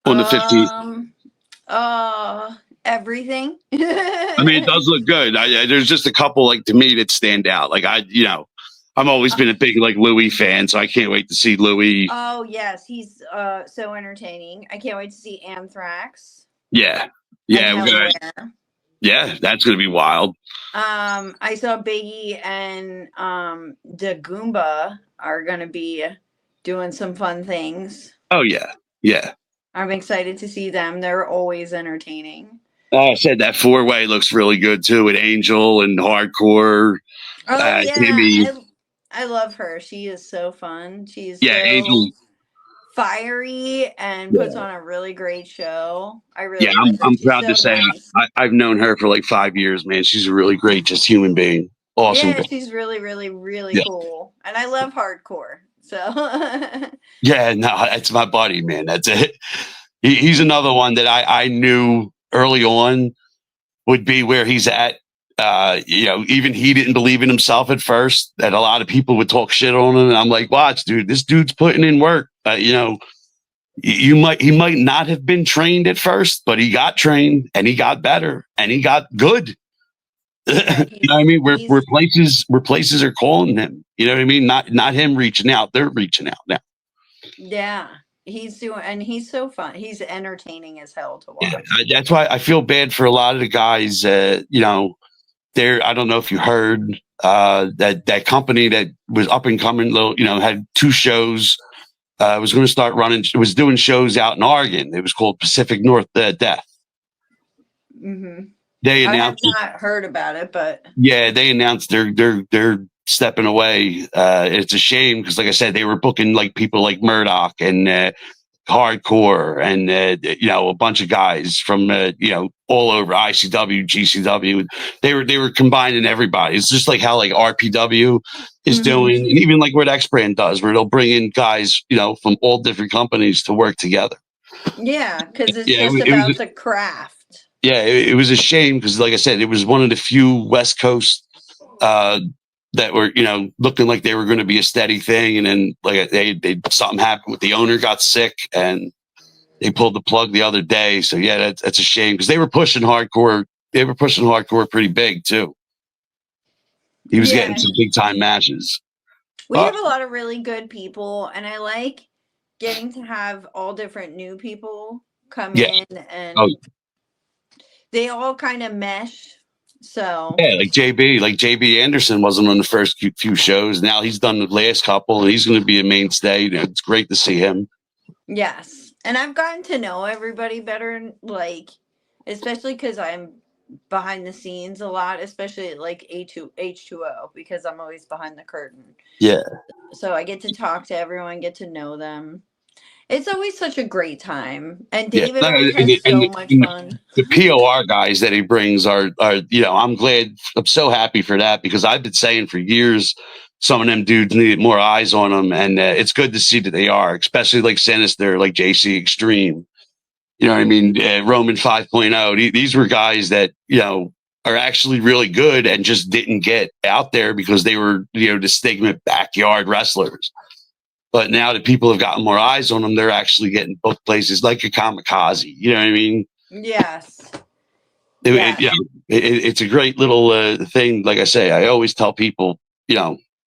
on the 15th? Everything. I mean, it does look good. There's just a couple to me that stand out. I've always been a big Louis fan, so I can't wait to see Louis. Oh yes, he's so entertaining. I can't wait to see Anthrax. Yeah, that's gonna be wild. I saw Biggie and the Goomba are gonna be doing some fun things. Oh yeah. I'm excited to see them. They're always entertaining. I said that 4-way looks really good too, with Angel and Hardcore. Oh yeah, Timmy. I love her. She is so fun. She's Angel. fiery and puts on a really great show. I Yeah, really like her. I'm She's proud so to say nice. I've known her for like 5 years, man. She's a really great, just human being. Awesome. Yeah, she's really, really, really Yeah. cool. And I love hardcore. So Yeah, no, that's my buddy, man. That's it. He's another one that I knew early on would be where he's at. Even he didn't believe in himself at first, that a lot of people would talk shit on him. And I'm like, watch, dude, this dude's putting in work. He might not have been trained at first, but he got trained and he got better and he got good. yeah, You know what I mean? he's Where places are calling him. You know what I mean? Not him reaching out. They're reaching out now. yeah, he's doing, and he's so fun. He's entertaining as hell to Yeah, watch. that's why I feel bad for a lot of the guys. There. I don't know if you heard that company that was up and coming. Had 2 shows. Was going to start running. It was doing shows out in Oregon. It was called Pacific North Death. Hmm. They I have announced. not heard about it, but Yeah, they announced they're stepping away. It's a shame because, like I said, they were booking like people like Murdoch and Hardcore and a bunch of guys from all over ICW, GCW. They were combining everybody. It's just like how like RPW is doing, and even like what X Brand does, where they'll bring in guys from all different companies to work together. yeah, because it's Yeah, just it was. about the craft. Yeah, it was a shame because, like I said, it was one of the few West Coast that were, looking like they were going to be a steady thing, and then like they something happened with the owner, got sick, and they pulled the plug the other day. So yeah, that's a shame because they were pushing hardcore. They were pushing hardcore pretty big too. He was Yeah, getting some big time matches. we have a lot of really good people, and I like getting to have all different new people come Yeah, in, oh and they all kind of mesh. So yeah, like JB Anderson wasn't on the first few shows. Now he's done the last couple, and he's going to be a mainstay. It's great to see him. yes, and I've gotten to know everybody better, like especially because I'm behind the scenes a lot, especially at like H2O because I'm always behind the curtain. Yeah. So I get to talk to everyone, get to know them. It's always such a great time, and Yeah, David no, always and, has so much fun. the POR guys that he brings are I'm glad. I'm so happy for that because I've been saying for years some of them dudes needed more eyes on them, and it's good to see that they are, especially like Sinister, like JC Extreme. You know what I mean? Roman 5.0. These were guys that are actually really good and just didn't get out there because they were the stigma backyard wrestlers. But now that people have gotten more eyes on them, they're actually getting booked places like a Kamikaze. You know what I mean? Yes. Yeah, it's a great little thing. Like I say, I always tell people,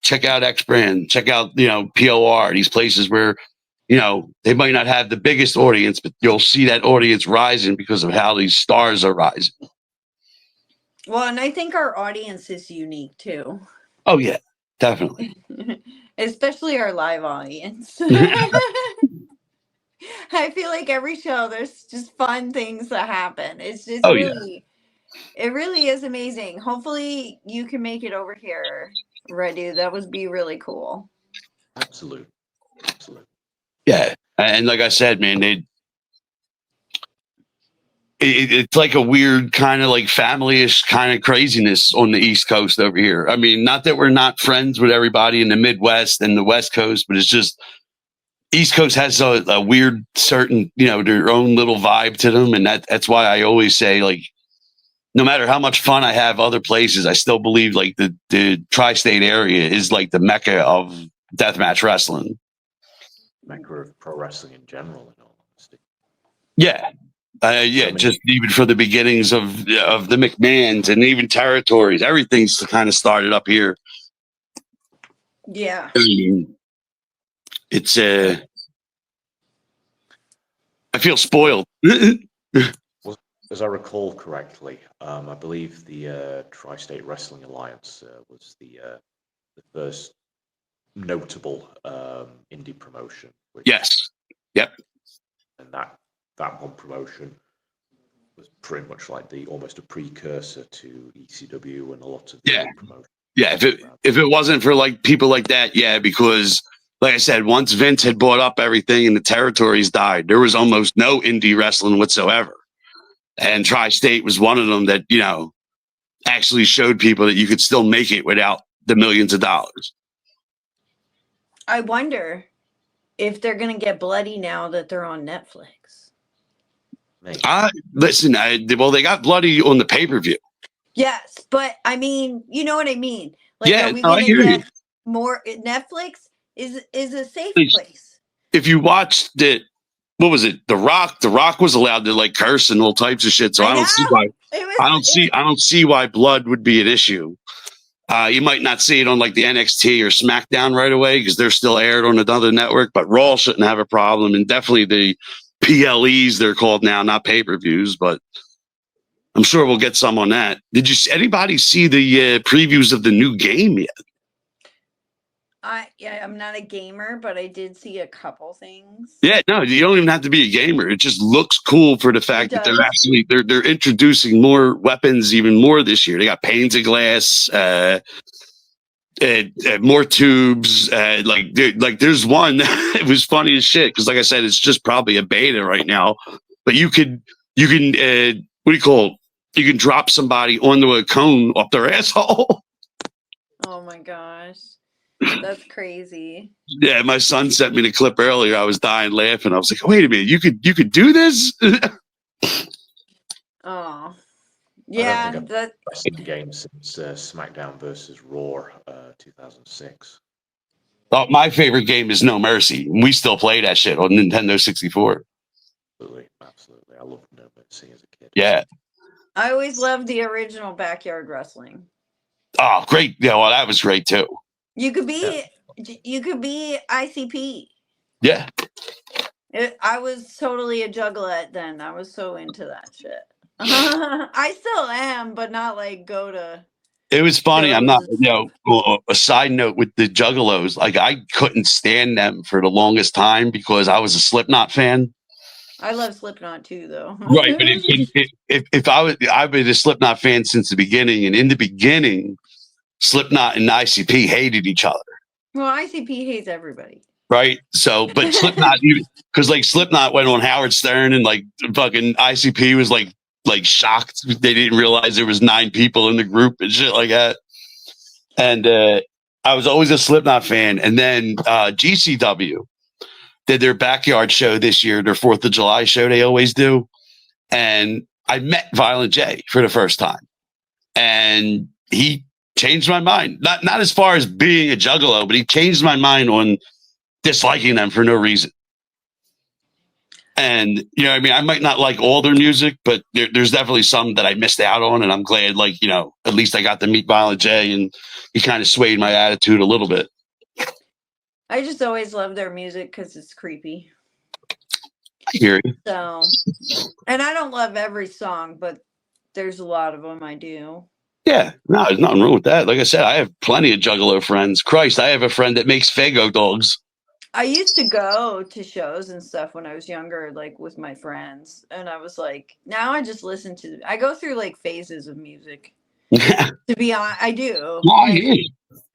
check out X Brand, check out, POR, these places where, they might not have the biggest audience, but you'll see that audience rising because of how these stars are rising. Well, and I think our audience is unique too. Oh, yeah, definitely. Especially our live audience. I feel like every show there's just fun things that happen. It's just Oh, yeah. it really is amazing. Hopefully you can make it over here, Radu. That would be really cool. Absolutely. Yeah. And like I said, man, it's like a weird kind of like family-ish kind of craziness on the East Coast over here. I mean, not that we're not friends with everybody in the Midwest and the West Coast, but it's just East Coast has a weird certain, their own little vibe to them. And that's why I always say, like, no matter how much fun I have other places, I still believe like the tri-state area is like the mecca of deathmatch wrestling. Mecca of pro wrestling in general, in all honesty. Yeah. Just even for the beginnings of the McMahons and even territories, everything's kind of started up here. Yeah. I mean, it's I feel spoiled. As I recall correctly, I believe the Tri-State Wrestling Alliance was the first notable indie promotion. Yes. Yep. And that one promotion was pretty much like almost a precursor to ECW and a lot of the promotions. Yeah, if it wasn't for like people like that, because like I said, once Vince had bought up everything and the territories died, there was almost no indie wrestling whatsoever. And Tri-State was one of them that, you know, actually showed people that you could still make it without the millions of dollars. I wonder if they're going to get bloody now that they're on Netflix. Listen, well, they got bloody on the pay-per-view. Yes, but I mean, you know what I mean? Like, Yeah, are we no, going I to hear get you. more? Netflix is a safe Please. place. If you watched it, what was it? The Rock. The Rock was allowed to like curse and all types of shit. So I don't see why. I don't see why blood would be an issue. You might not see it on like the NXT or SmackDown right away because they're still aired on another network. But Raw shouldn't have a problem, and definitely the PLEs they're called now, not pay-per-views. But I'm sure we'll get some on that. Did anybody see the previews of the new game yet? I'm not a gamer, but I did see a couple things. Yeah, no, you don't even have to be a gamer. It just looks cool for the fact that they're introducing more weapons even more this year. They got panes of glass, more tubes. There's one. It was funny as shit because, like I said, it's just probably a beta right now. But you can what do you call it? You can drop somebody onto a cone up their asshole. Oh my gosh. That's crazy. Yeah, my son sent me the clip earlier. I was dying laughing. I was like, "Wait a minute, you could do this?" Oh, yeah. I don't think I've seen the game since SmackDown versus Raw, 2006. Oh, my favorite game is No Mercy. We still play that shit on Nintendo 64. Absolutely. I loved No Mercy as a kid. Yeah. I always loved the original Backyard Wrestling. Oh, great! Yeah, well, that was great too. You could be ICP. Yeah. I was totally a juggalette then. I was so into that shit. I still am, but not like go to. It was funny. I'm not, a side note with the Juggalos. Like, I couldn't stand them for the longest time because I was a Slipknot fan. I love Slipknot too, though. Right, but if I've been a Slipknot fan since the beginning, and in the beginning, Slipknot and ICP hated each other. Well, ICP hates everybody. Right. So, but Slipknot, because like Slipknot went on Howard Stern, and like fucking ICP was like shocked. They didn't realize there was 9 people in the group and shit like that. And I was always a Slipknot fan. And then GCW did their backyard show this year, their 4th of July show they always do. And I met Violent J for the first time. And he changed my mind. Not as far as being a juggalo, but he changed my mind on disliking them for no reason. And, you know, I mean, I might not like all their music, but there's definitely some that I missed out on. And I'm glad, like, you know, at least I got to meet Violent J, and he kind of swayed my attitude a little bit. I just always love their music because it's creepy. I hear you. So, and I don't love every song, but there's a lot of them I do. Yeah, no, there's nothing wrong with that. Like I said, I have plenty of juggalo friends. Christ, I have a friend that makes Fago dogs. I used to go to shows and stuff when I was younger, like with my friends. And I was like, now I just listen to, I go through like phases of music. To be honest, I do.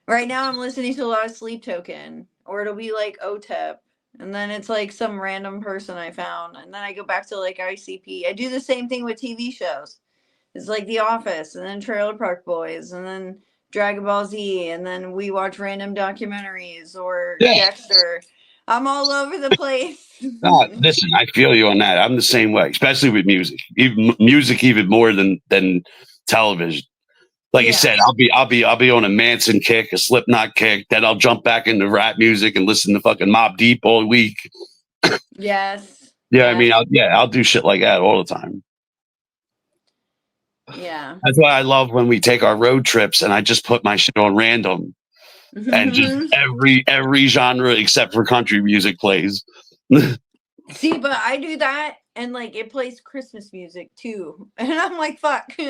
Right now I'm listening to a lot of Sleep Token, or it'll be like OTEP. And then it's like some random person I found. And then I go back to like ICP. I do the same thing with TV shows. It's like The Office, and then Trailer Park Boys, and then Dragon Ball Z, and then we watch random documentaries or Dexter. I'm all over the place. Listen, I feel you on that. I'm the same way, especially with music. Even more than television. Like you said, I'll be on a Manson kick, a Slipknot kick. Then I'll jump back into rap music and listen to fucking Mobb Deep all week. Yes. Yeah, I mean, I'll do shit like that all the time. Yeah. That's why I love when we take our road trips and I just put my shit on random, and just every genre except for country music plays. See, but I do that, and like it plays Christmas music too, and I'm like, fuck. All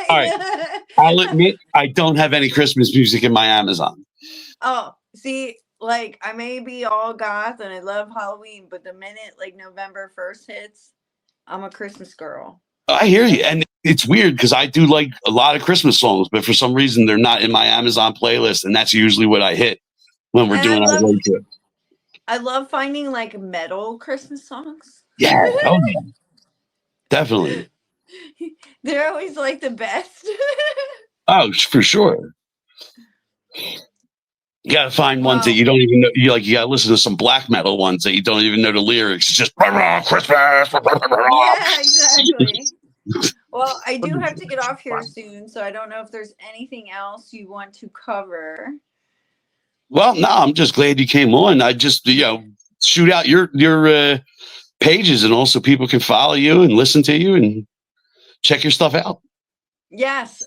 right, I'll admit I don't have any Christmas music in my Amazon. Oh, see, like I may be all goth and I love Halloween, but the minute like November 1st hits, I'm a Christmas girl. I hear you, and it's weird because I do like a lot of Christmas songs, but for some reason they're not in my Amazon playlist, and that's usually what I hit when we're doing our road trip. I love finding like metal Christmas songs. Yeah. Oh, yeah. Definitely. They're always like the best. Oh, for sure. You gotta find ones that Well, you don't even know. You gotta listen to some black metal ones that you don't even know the lyrics. It's just Christmas. yeah, exactly. Well, I do have to get off here soon, so I don't know if there's anything else you want to cover. Well, no, I'm just glad you came on. I just shoot out your pages, and also people can follow you and listen to you and check your stuff out. Yes,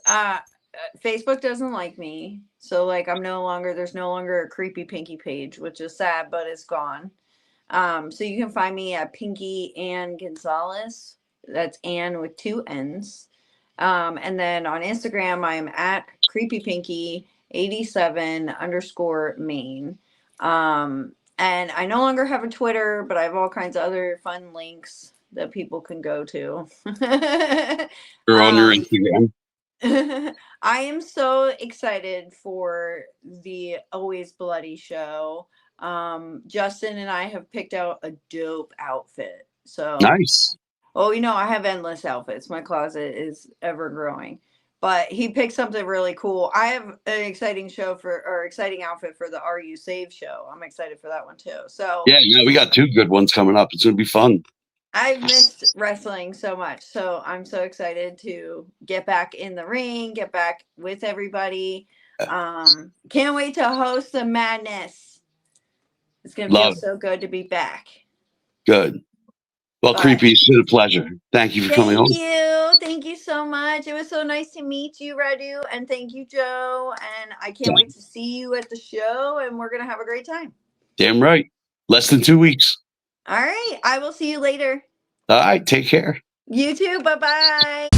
Facebook doesn't like me, so like there's no longer a Creepy Pinky page, which is sad, but it's gone. So you can find me at Pinky Ann Gonzalez. That's Ann with 2 N's. And then on Instagram, I'm at Creepy Pinky 87 underscore Maine. And I no longer have a Twitter, but I have all kinds of other fun links that people can go to. Or on your Instagram. I am so excited for the Always Bloody show. Justin and I have picked out a dope outfit. So Nice. oh, I have endless outfits. My closet is ever growing. But he picked something really cool. I have an exciting outfit for the Are You Saved show. I'm excited for that one too. So Yeah, we got 2 good ones coming up. It's gonna be fun. I've missed wrestling so much. So I'm so excited to get back in the ring, get back with everybody. Can't wait to host the madness. It's gonna feel Love. so good to be back. Good. Well, But Creepy, it's been a pleasure. Thank you for coming on. Thank you so much. It was so nice to meet you, Radu, and thank you, Joe. And I can't wait to see you at the show, and we're gonna have a great time. Damn right. Less than 2 weeks. All right. I will see you later. All right. Take care. You too. Bye-bye.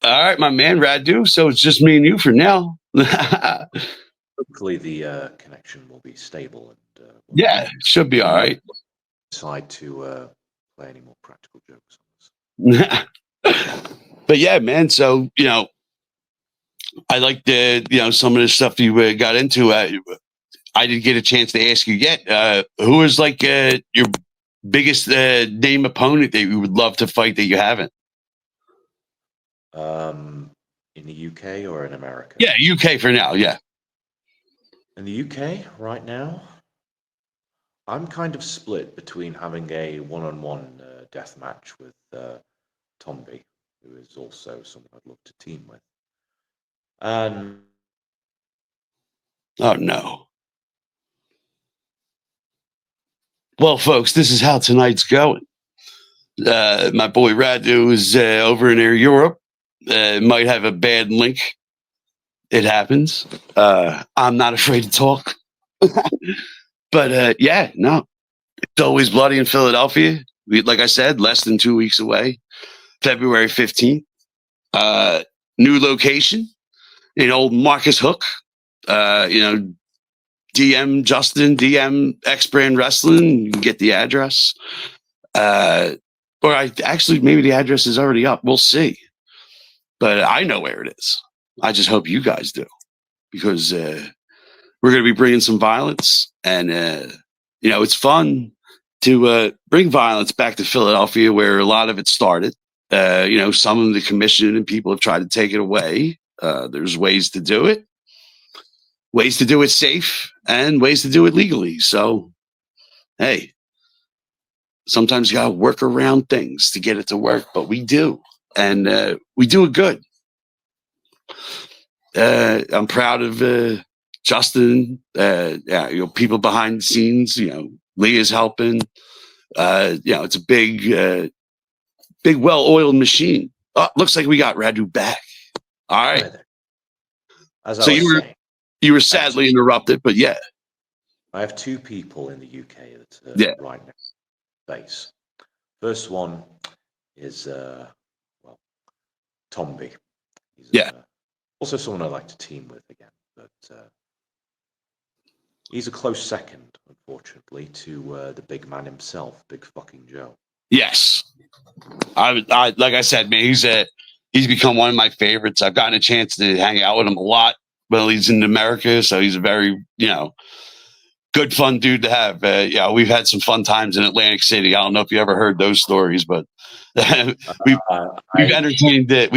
All right, my man, Radu. So it's just me and you for now. Hopefully the connection will be stable and Yeah, it should be all right. decide to play any more practical jokes on this. But yeah, man. So I like some of the stuff you got into. I didn't get a chance to ask you yet. Who is like your biggest name opponent that you would love to fight that you haven't? In the UK or in America? Yeah, UK for now. Yeah. In the UK right now, I'm kind of split between having a one-on-one death match with Tomby, who is also someone I'd love to team with. And Oh no. Well, folks, this is how tonight's going. My boy Radu is over in Europe. Might have a bad link. It happens. I'm not afraid to talk. But yeah, no. It's always bloody in Philadelphia. Like I said, less than 2 weeks away. February 15th. New location in old Marcus Hook. DM Justin, DM X Brand Wrestling. You can get the address. Maybe the address is already up. We'll see. But I know where it is. I just hope you guys do, because we're going to be bringing some violence, and it's fun to bring violence back to Philadelphia, where a lot of it started. Some of the commission and people have tried to take it away. There's ways to do it safe, and ways to do it legally. So, hey, sometimes you got to work around things to get it to work, but we do, and we do it good. I'm proud of Justin. People behind the scenes. Leah's helping. It's a big, well-oiled machine. Oh, looks like we got Radu back. All right. As So I was saying, you were sadly interrupted, but yeah. I have two people in the UK that are Yeah. right now bass. First one is well, Tomby. He's Yeah. also someone I like to team with again, but he's a close second, unfortunately, to the big man himself, Big fucking Joe. Yes. I like I said, man, he's become one of my favorites. I've gotten a chance to hang out with him a lot while he's in America, so he's a very, good fun dude to have. Yeah, we've had some fun times in Atlantic City. I don't know if you ever heard those stories, but we've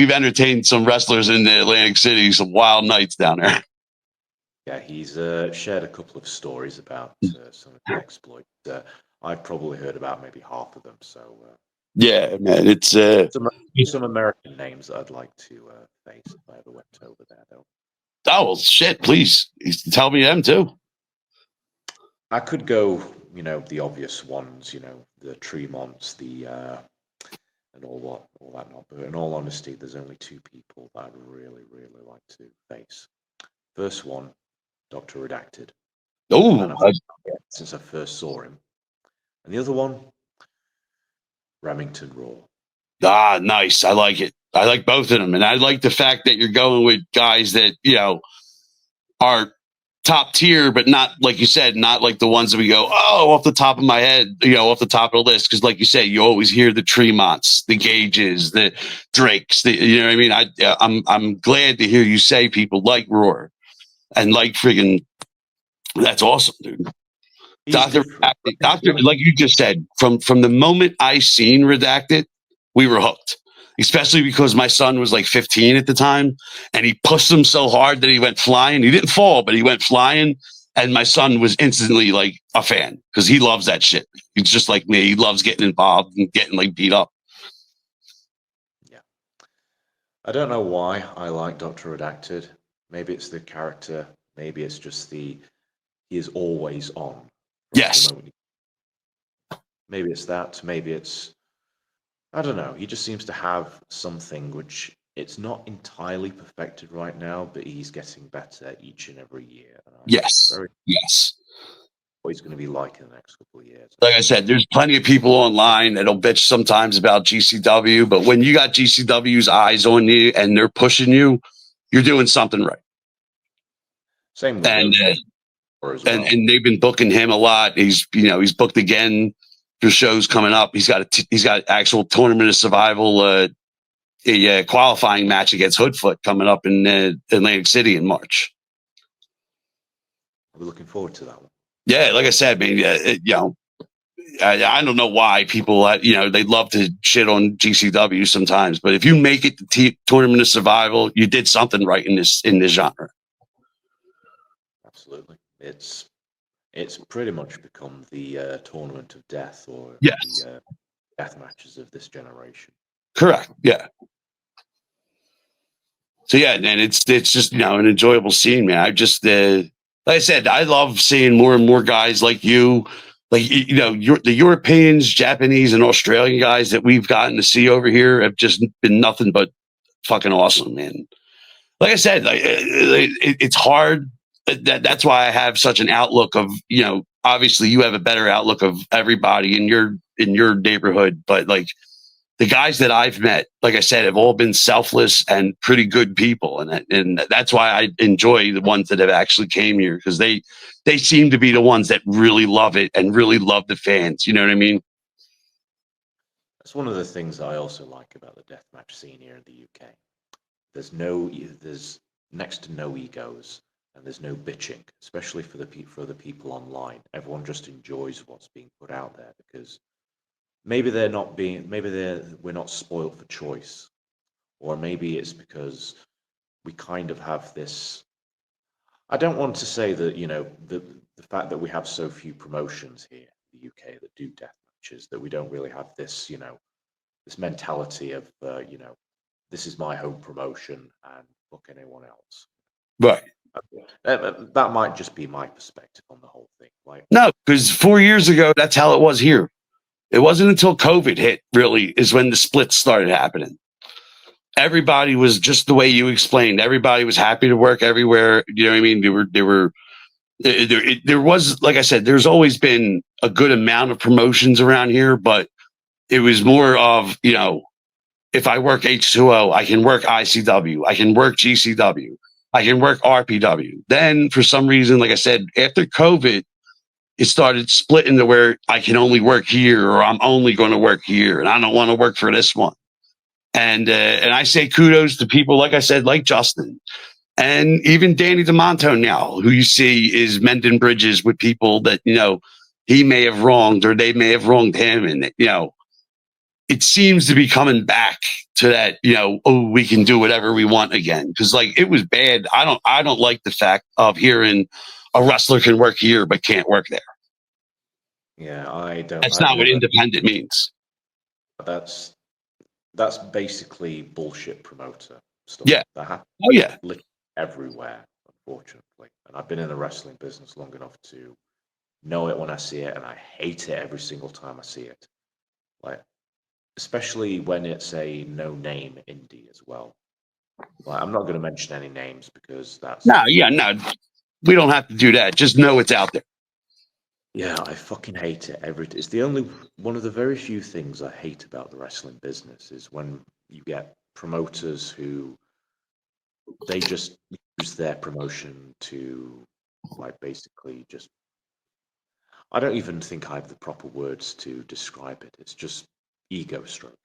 entertained some wrestlers in the Atlantic City, some wild nights down there. Yeah, he's shared a couple of stories about some of the exploits. I've probably heard about maybe half of them. So yeah, man, it's some American names that I'd like to face if I ever went over there, though. oh well, shit! Please tell me them too. I could go, the obvious ones, the Tremonts, and all that not. But in all honesty, there's only two people that I'd really, really like to face. First one, Dr. Redacted. Oh, Since I first saw him. And the other one, Remington Raw. nice. I like it. I like both of them, and I like the fact that you're going with guys that are top tier, but not like you said, not like the ones that we go, oh, off the top of my head, off the top of the list. Because like you say, you always hear the Tremonts, the Gages, the Drakes. You know what I mean? I'm glad to hear you say people like Roar and like friggin'. That's awesome, dude. Doctor, like you just said, from the moment I seen Redacted, we were hooked. Especially because my son was like 15 at the time, and he pushed him so hard that he went flying. He didn't fall, but he went flying, and my son was instantly like a fan because he loves that shit. He's just like me. He loves getting involved and getting like beat up. Yeah, I don't know why I like Dr. Redacted. Maybe it's the character. Maybe it's just he is always on. Yes. Maybe it's that. Maybe it's, I don't know. He just seems to have something which it's not entirely perfected right now, but he's getting better each and every year. And yes. Yes. What he's going to be like in the next couple of years. Like I said, there's plenty of people online that'll bitch sometimes about GCW, but when you got GCW's eyes on you and they're pushing you, you're doing something right. Same with and they've been booking him a lot. He's booked again for shows coming up. He's got actual Tournament of Survival, a qualifying match against Hoodfoot coming up in Atlantic City in March. We're looking forward to that one. Yeah, like I said, man, I don't know why people, they love to shit on GCW sometimes, but if you make it to Tournament of Survival, you did something right in this genre. Absolutely, it's pretty much become the Tournament of Death, or the death matches of this generation. Correct. Yeah. So yeah, and it's just an enjoyable scene, man. I just like I said, I love seeing more and more guys like you, like the Europeans, Japanese, and Australian guys that we've gotten to see over here have just been nothing but fucking awesome, man. Like I said, it's hard. That's why I have such an outlook of obviously you have a better outlook of everybody in your neighborhood, but like the guys that I've met, like I said, have all been selfless and pretty good people, and that's why I enjoy the ones that have actually came here, because they seem to be the ones that really love it and really love the fans. You know what I mean? That's one of the things I also like about the deathmatch scene here in the UK. There's next to no egos, and there's no bitching, especially for the people online. Everyone just enjoys what's being put out there, because maybe we're not spoiled for choice, or maybe it's because we kind of have this. I don't want to say that the fact that we have so few promotions here in the UK that do death matches, that we don't really have this this mentality of this is my home promotion and book anyone else. Right. That might just be my perspective on the whole thing. No, because 4 years ago, that's how it was here. It wasn't until COVID hit, really, is when the splits started happening. everybody was just the way you explained. Everybody was happy to work everywhere. You know what I mean? There was, like I said, there's always been a good amount of promotions around here, but it was more of, you know, if I work H2O, I can work ICW, I can work GCW, I can work RPW. Then for some reason, like I said, after COVID, it started splitting to where I can only work here or I'm only going to work here and I don't want to work for this one. And I say kudos to people, like I said, like Justin and even Danny DeMonto now, who you see is mending bridges with people that, you know, he may have wronged or they may have wronged him. And, you know, it seems to be coming back to that, you know, oh, we can do whatever we want again. Cause like it was bad. I don't like the fact of hearing a wrestler can work here, but can't work there. Yeah, I don't. That's I've not what never. independent means. That's basically bullshit promoter stuff. Yeah. That happens Oh yeah. everywhere, unfortunately. And I've been in the wrestling business long enough to know it when I see it, and I hate it every single time I see it. Like, especially when it's a no-name indie as well. Like, I'm not going to mention any names because that's No, yeah, no. We don't have to do that. Just know it's out there. yeah, I fucking hate it. It's the only one of the very few things I hate about the wrestling business is when you get promoters who they just use their promotion to like basically just I don't even think I have the proper words to describe it. It's just ego stroke.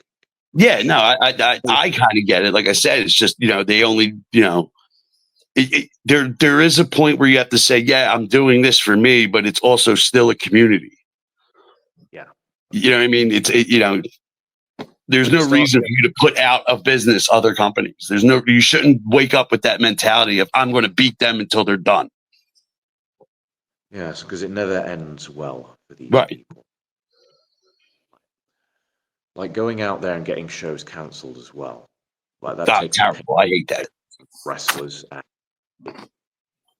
Yeah, no, I kind of get it. Like I said, it's just, you know, they only, you know, there is a point where you have to say, yeah, I'm doing this for me, but it's also still a community. Yeah. You know what I mean? You know, there's When it no starts reason for you to put out of business other companies. You shouldn't wake up with that mentality of I'm going to beat them until they're done. yes, because it never ends well for these Right. people. Like going out there and getting shows cancelled as well. Like that takes the pain Terrible. I hate that. wrestlers and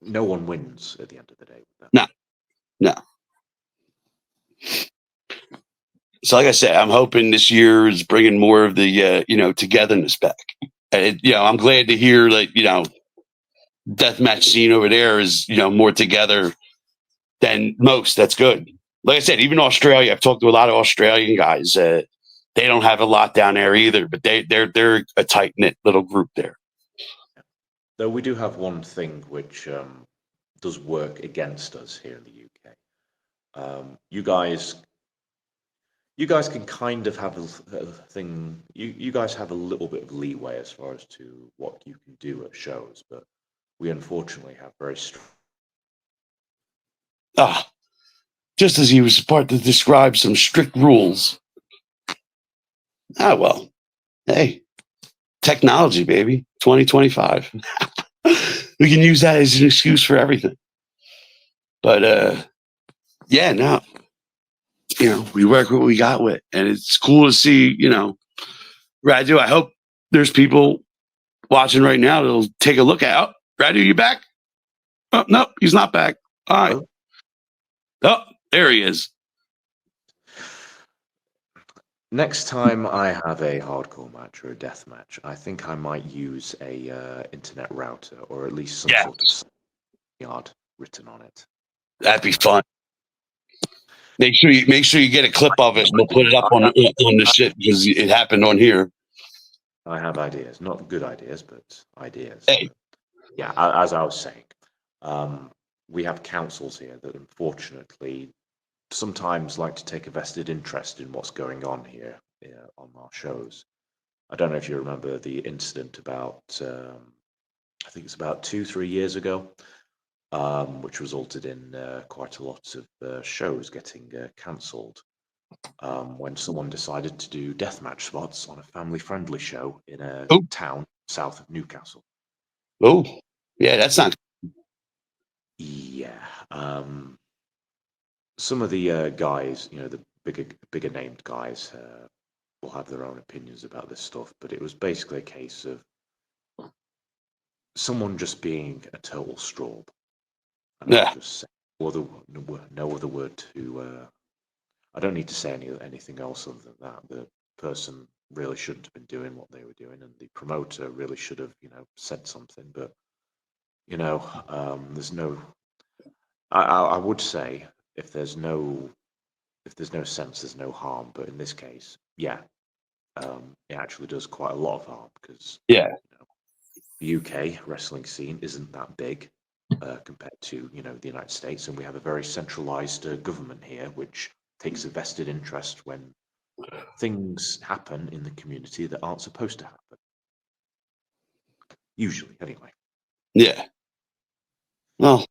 no one wins at the end of the day with that. No, no. So, like I said, I'm hoping this year is bringing more of the, you know, togetherness back. And, you know, I'm glad to hear that, you know, deathmatch scene over there is, you know, more together than most. That's good. Like I said, even Australia, I've talked to a lot of Australian guys. They don't have a lot down there either, but they're a tight knit little group there. Though we do have one thing which does work against us here in the UK. You guys can kind of have a thing. You guys have a little bit of leeway as far as to what you can do at shows, but we unfortunately have very strong. Ah, just as he was about to describe some strict rules. Ah, well, hey, technology, baby, 2025. We can use that as an excuse for everything. But yeah, no, you know, we work what we got with, and it's cool to see. You know, Radu, I hope there's people watching right now that'll take a look at. Oh, Radu, you back? Oh, no, he's not back. All right. Oh, there he is. Next time I have a hardcore match or a death match, I think I might use a internet router or at least some sort of yard written on it. That'd be fun. Make sure you get a clip of it, and we'll put it up on the shit because it happened on here. I have ideas, not good ideas, but ideas. Hey. Yeah, as I was saying, we have councils here that unfortunately sometimes like to take a vested interest in what's going on here on our shows. I don't know if you remember the incident about, I think it's about 2-3 years ago, which resulted in quite a lot of shows getting cancelled when someone decided to do deathmatch spots on a family-friendly show in a town south of Newcastle. Oh, yeah, that's not. Yeah. Some of the guys, you know, the bigger named guys, will have their own opinions about this stuff, but it was basically a case of someone just being a total straw. And Yeah. I'll just say no other word to. I don't need to say anything else other than that. The person really shouldn't have been doing what they were doing, and the promoter really should have, said something. But there's no. I would say if there's no sense, there's no harm. But in this case, yeah, it actually does quite a lot of harm because Yeah. the UK wrestling scene isn't that big compared to the United States, and we have a very centralized government here, which takes a vested interest when things happen in the community that aren't supposed to happen. Usually, anyway. Yeah. Well,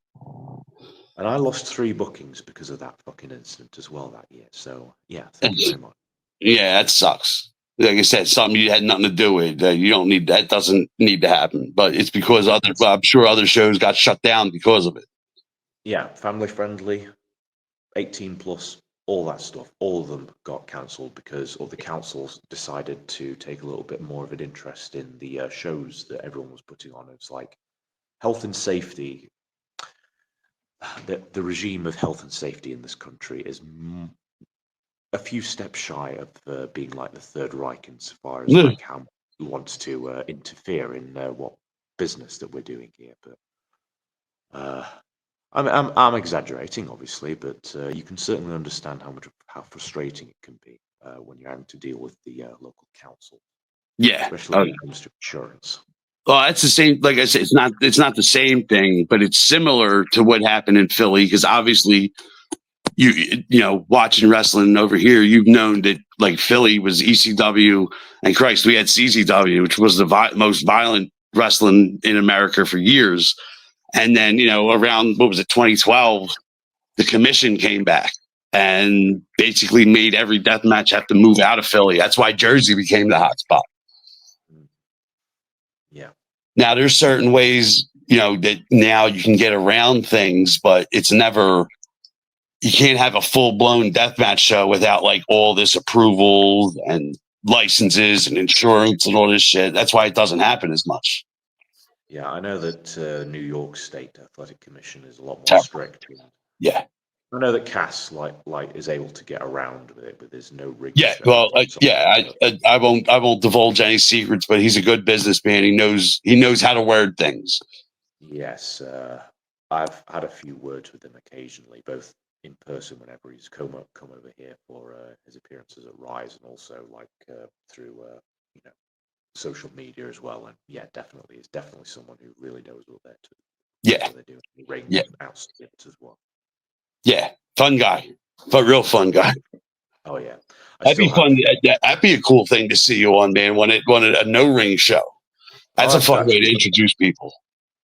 and I lost 3 bookings because of that fucking incident as well that year. So yeah, thank you very much. Yeah, that sucks. Like I said, something you had nothing to do with. You don't need that. Doesn't need to happen. But it's because I'm sure other shows got shut down because of it. Yeah, family friendly, 18 plus, all that stuff. All of them got cancelled because all the councils decided to take a little bit more of an interest in the shows that everyone was putting on. It's like health and safety. The regime of health and safety in this country is a few steps shy of being like the Third Reich insofar as like how he wants to interfere in what business that we're doing here. But I'm exaggerating, obviously, but you can certainly understand how frustrating it can be when you're having to deal with the local council. Yeah, especially when it comes to insurance. Well, that's the same. Like I said, it's not the same thing, but it's similar to what happened in Philly because obviously, you know, watching wrestling over here, you've known that like Philly was ECW, and Christ, we had CZW, which was the most violent wrestling in America for years. And then around what was it, 2012, the commission came back and basically made every death match have to move out of Philly. That's why Jersey became the hot spot. Yeah. Now there's certain ways, that now you can get around things, but it's never, you can't have a full blown deathmatch show without like all this approval and licenses and insurance and all this shit. That's why it doesn't happen as much. Yeah, I know that New York State Athletic Commission is a lot more strict. Yeah. I know that Cass like is able to get around with it, but there's no rig. Yeah, well, I won't divulge any secrets, but he's a good businessman. He knows how to word things. Yes, I've had a few words with him occasionally, both in person whenever he's come over here for his appearances at Rise, and also like through social media as well. And yeah, definitely, it's definitely someone who really knows what they're doing. Yeah, what they're doing. Ring outskirts as well. Yeah, fun guy, but real fun guy. Oh yeah, That'd be fun. That'd be a cool thing to see you on, man. When a no ring show, that's a fun way to introduce people.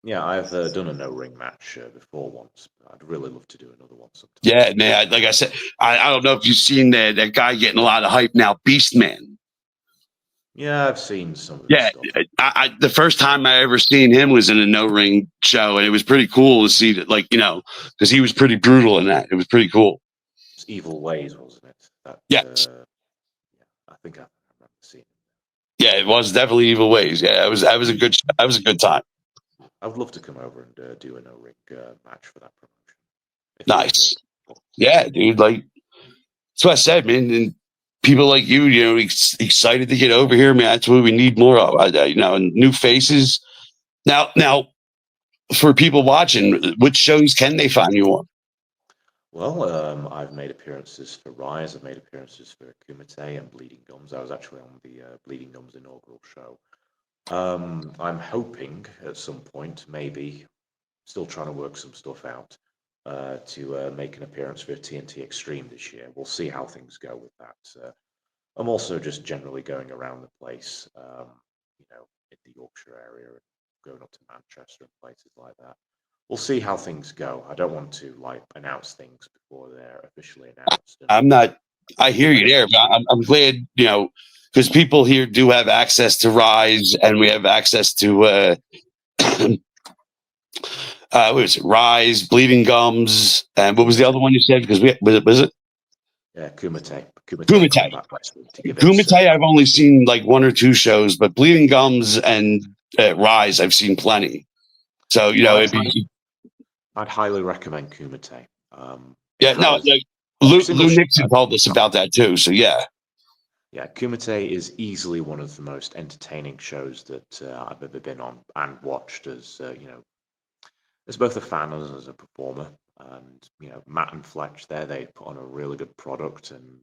Yeah, I've done a no ring match before once. I'd really love to do another one sometime. Yeah, man. Like I said, I don't know if you've seen that guy getting a lot of hype now, Beast Man. Yeah, I've seen some of his stuff. The first time I ever seen him was in a no ring show, and it was pretty cool to see that, like, because he was pretty brutal in that. It was pretty cool. It's Evil Ways, wasn't it? Yes. I think I remember seeing it. Yeah, it was definitely Evil Ways. Yeah, it was a good time. I would love to come over and do a no ring match for that promotion. Nice. Yeah, dude. Like, that's what I said, man. And people like you, excited to get over here, man. That's what we need more of. And new faces. Now, for people watching, which shows can they find you on? Well, I've made appearances for Rise. I've made appearances for Kumite and Bleeding Gums. I was actually on the Bleeding Gums inaugural show. I'm hoping at some point, maybe, still trying to work some stuff out, to make an appearance for TNT Extreme this year. We'll see how things go with that. I'm also just generally going around the place, in the Yorkshire area, and going up to Manchester and places like that. We'll see how things go. I don't want to announce things before they're officially announced. I hear you there, but I'm glad, because people here do have access to Rise, and we have access to what was it? Rise, Bleeding Gums, and what was the other one you said? Because was it? Yeah, Kumite. Kumite, I've only seen like 1 or 2 shows, but Bleeding Gums and Rise, I've seen plenty. So I'd highly recommend Kumite. Lou Nixon told us about that too. So yeah. Yeah, Kumite is easily one of the most entertaining shows that I've ever been on and watched as as both a fan and as a performer. And Matt and Fletch there, they put on a really good product, and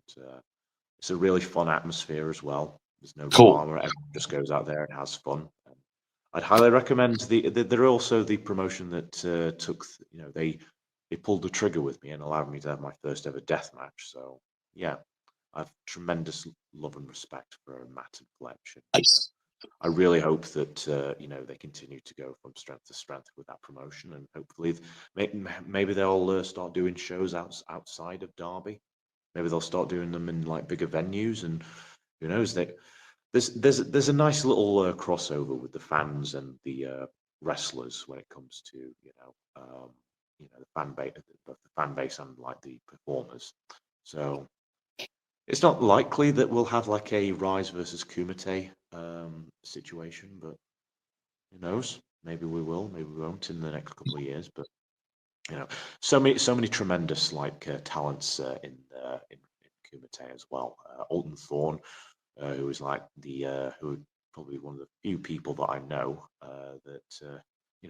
it's a really fun atmosphere as well. There's no Cool. drama; everyone just goes out there and has fun. I'd highly recommend they're also the promotion that they pulled the trigger with me and allowed me to have my first ever death match. So yeah, I've tremendous love and respect for Matt and Fletch. And, Nice. I really hope that they continue to go from strength to strength with that promotion, and hopefully maybe they'll start doing shows outside of Derby. Maybe they'll start doing them in like bigger venues, and who knows? There's a nice little crossover with the fans and the wrestlers when it comes to the fan base, both the fan base and like the performers. So it's not likely that we'll have like a Rise versus Kumite situation, but who knows? Maybe we will, maybe we won't in the next couple of years. But so many tremendous like talents in Kumite as well. Alton Thorne, who is like who probably one of the few people that I know that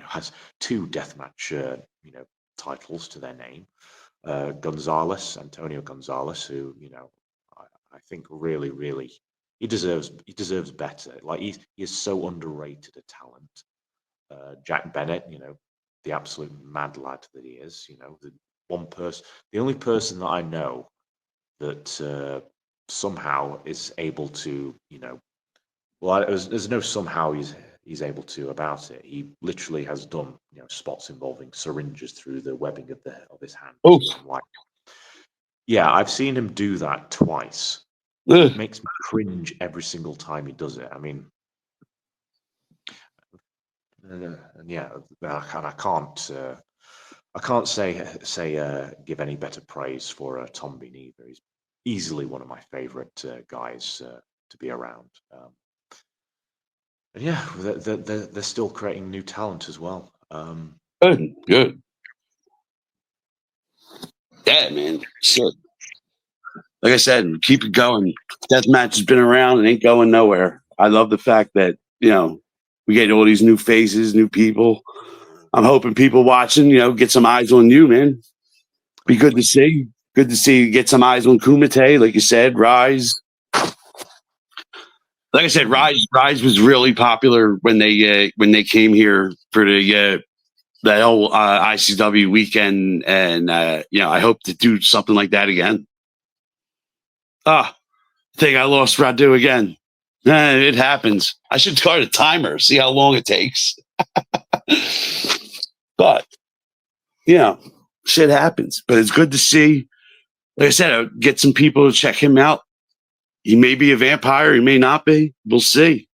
has two deathmatch titles to their name. Antonio Gonzalez, who I think really, really he deserves better. Like he is so underrated a talent. Jack Bennett, the absolute mad lad that he is. The only person that I know that somehow is able to, there's no somehow he's able to about it. He literally has done spots involving syringes through the webbing of his hands. Oof. I'm like, yeah, I've seen him do that twice. Ugh. It makes me cringe every single time he does it. I mean, yeah, and I can't say give any better praise for Tom Bean either. He's easily one of my favorite guys to be around. And yeah, they're still creating new talent as well. Good. Yeah, man. Shit. Like I said, keep it going. Deathmatch has been around and ain't going nowhere. I love the fact that, we get all these new faces, new people. I'm hoping people watching, get some eyes on you, man. Be good to see. Good to see you get some eyes on Kumite, like you said, Rise. Like I said, Rise was really popular when they came here for the whole ICW weekend, and I hope to do something like that again. I think I lost Radu again. It happens. I should start a timer, see how long it takes. But shit happens. But it's good to see. Like I said, I'll get some people to check him out. He may be a vampire, he may not be. We'll see.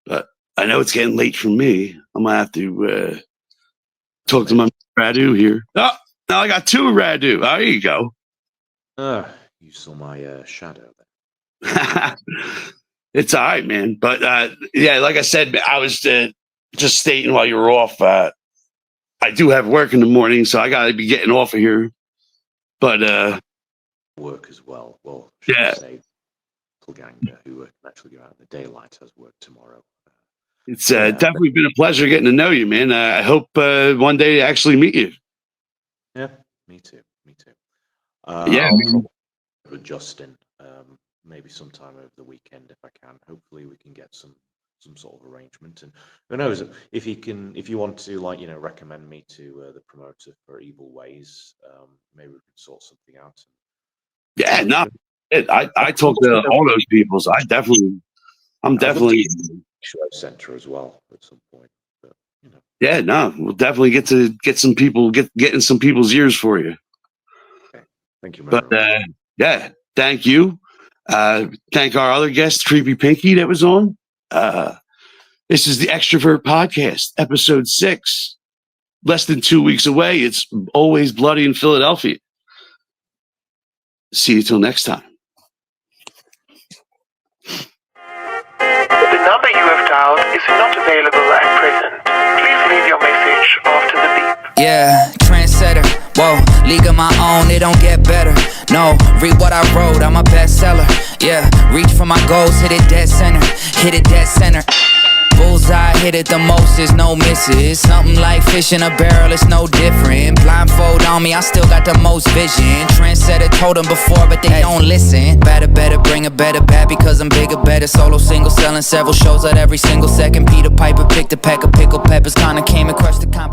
But I know it's getting late for me. I'm gonna have to talk to my Radu here. Oh, now I got two Radu. Oh, there you go. You saw my shadow there. It's all right, man. But yeah, like I said, I was just stating while you were off. I do have work in the morning, so I got to be getting off of here. But work as well. Well, yeah. Say, Ganger, who can actually go out in the daylight, has work tomorrow. It's definitely been a pleasure getting to know you, man. I hope one day to actually meet you. Yeah, me too. Yeah, with Justin, maybe sometime over the weekend if I can. Hopefully, we can get some sort of arrangement. And who knows if you want to recommend me to the promoter for Evil Ways, maybe we can sort something out. Yeah, no, I talk to all those people, so I'm definitely show center as well at some point. But, yeah, no, we'll definitely get some people getting some people's ears for you. Okay. Thank you very much. But yeah, thank you. Thank our other guest, Creepy Pinky, that was on. This is the Xtrovert Podcast, episode 6. Less than 2 weeks away. It's always bloody in Philadelphia. See you till next time. The number you have dialed is not available at present. Please leave your message after the beep. Yeah, trendsetter. Whoa, league of my own, it don't get better. No, read what I wrote, I'm a bestseller. Yeah, reach for my goals, hit it dead center. Hit it dead center. Bullseye, hit it the most, there's no misses. Something like fish in a barrel, it's no different. Blindfold on me, I still got the most vision. Trendsetter told them before, but they don't listen. Better, bring it better, bad because I'm bigger, better. Solo, single, selling several shows out every single second. Peter Piper picked a peck of pickled peppers, kinda came and crushed the competition.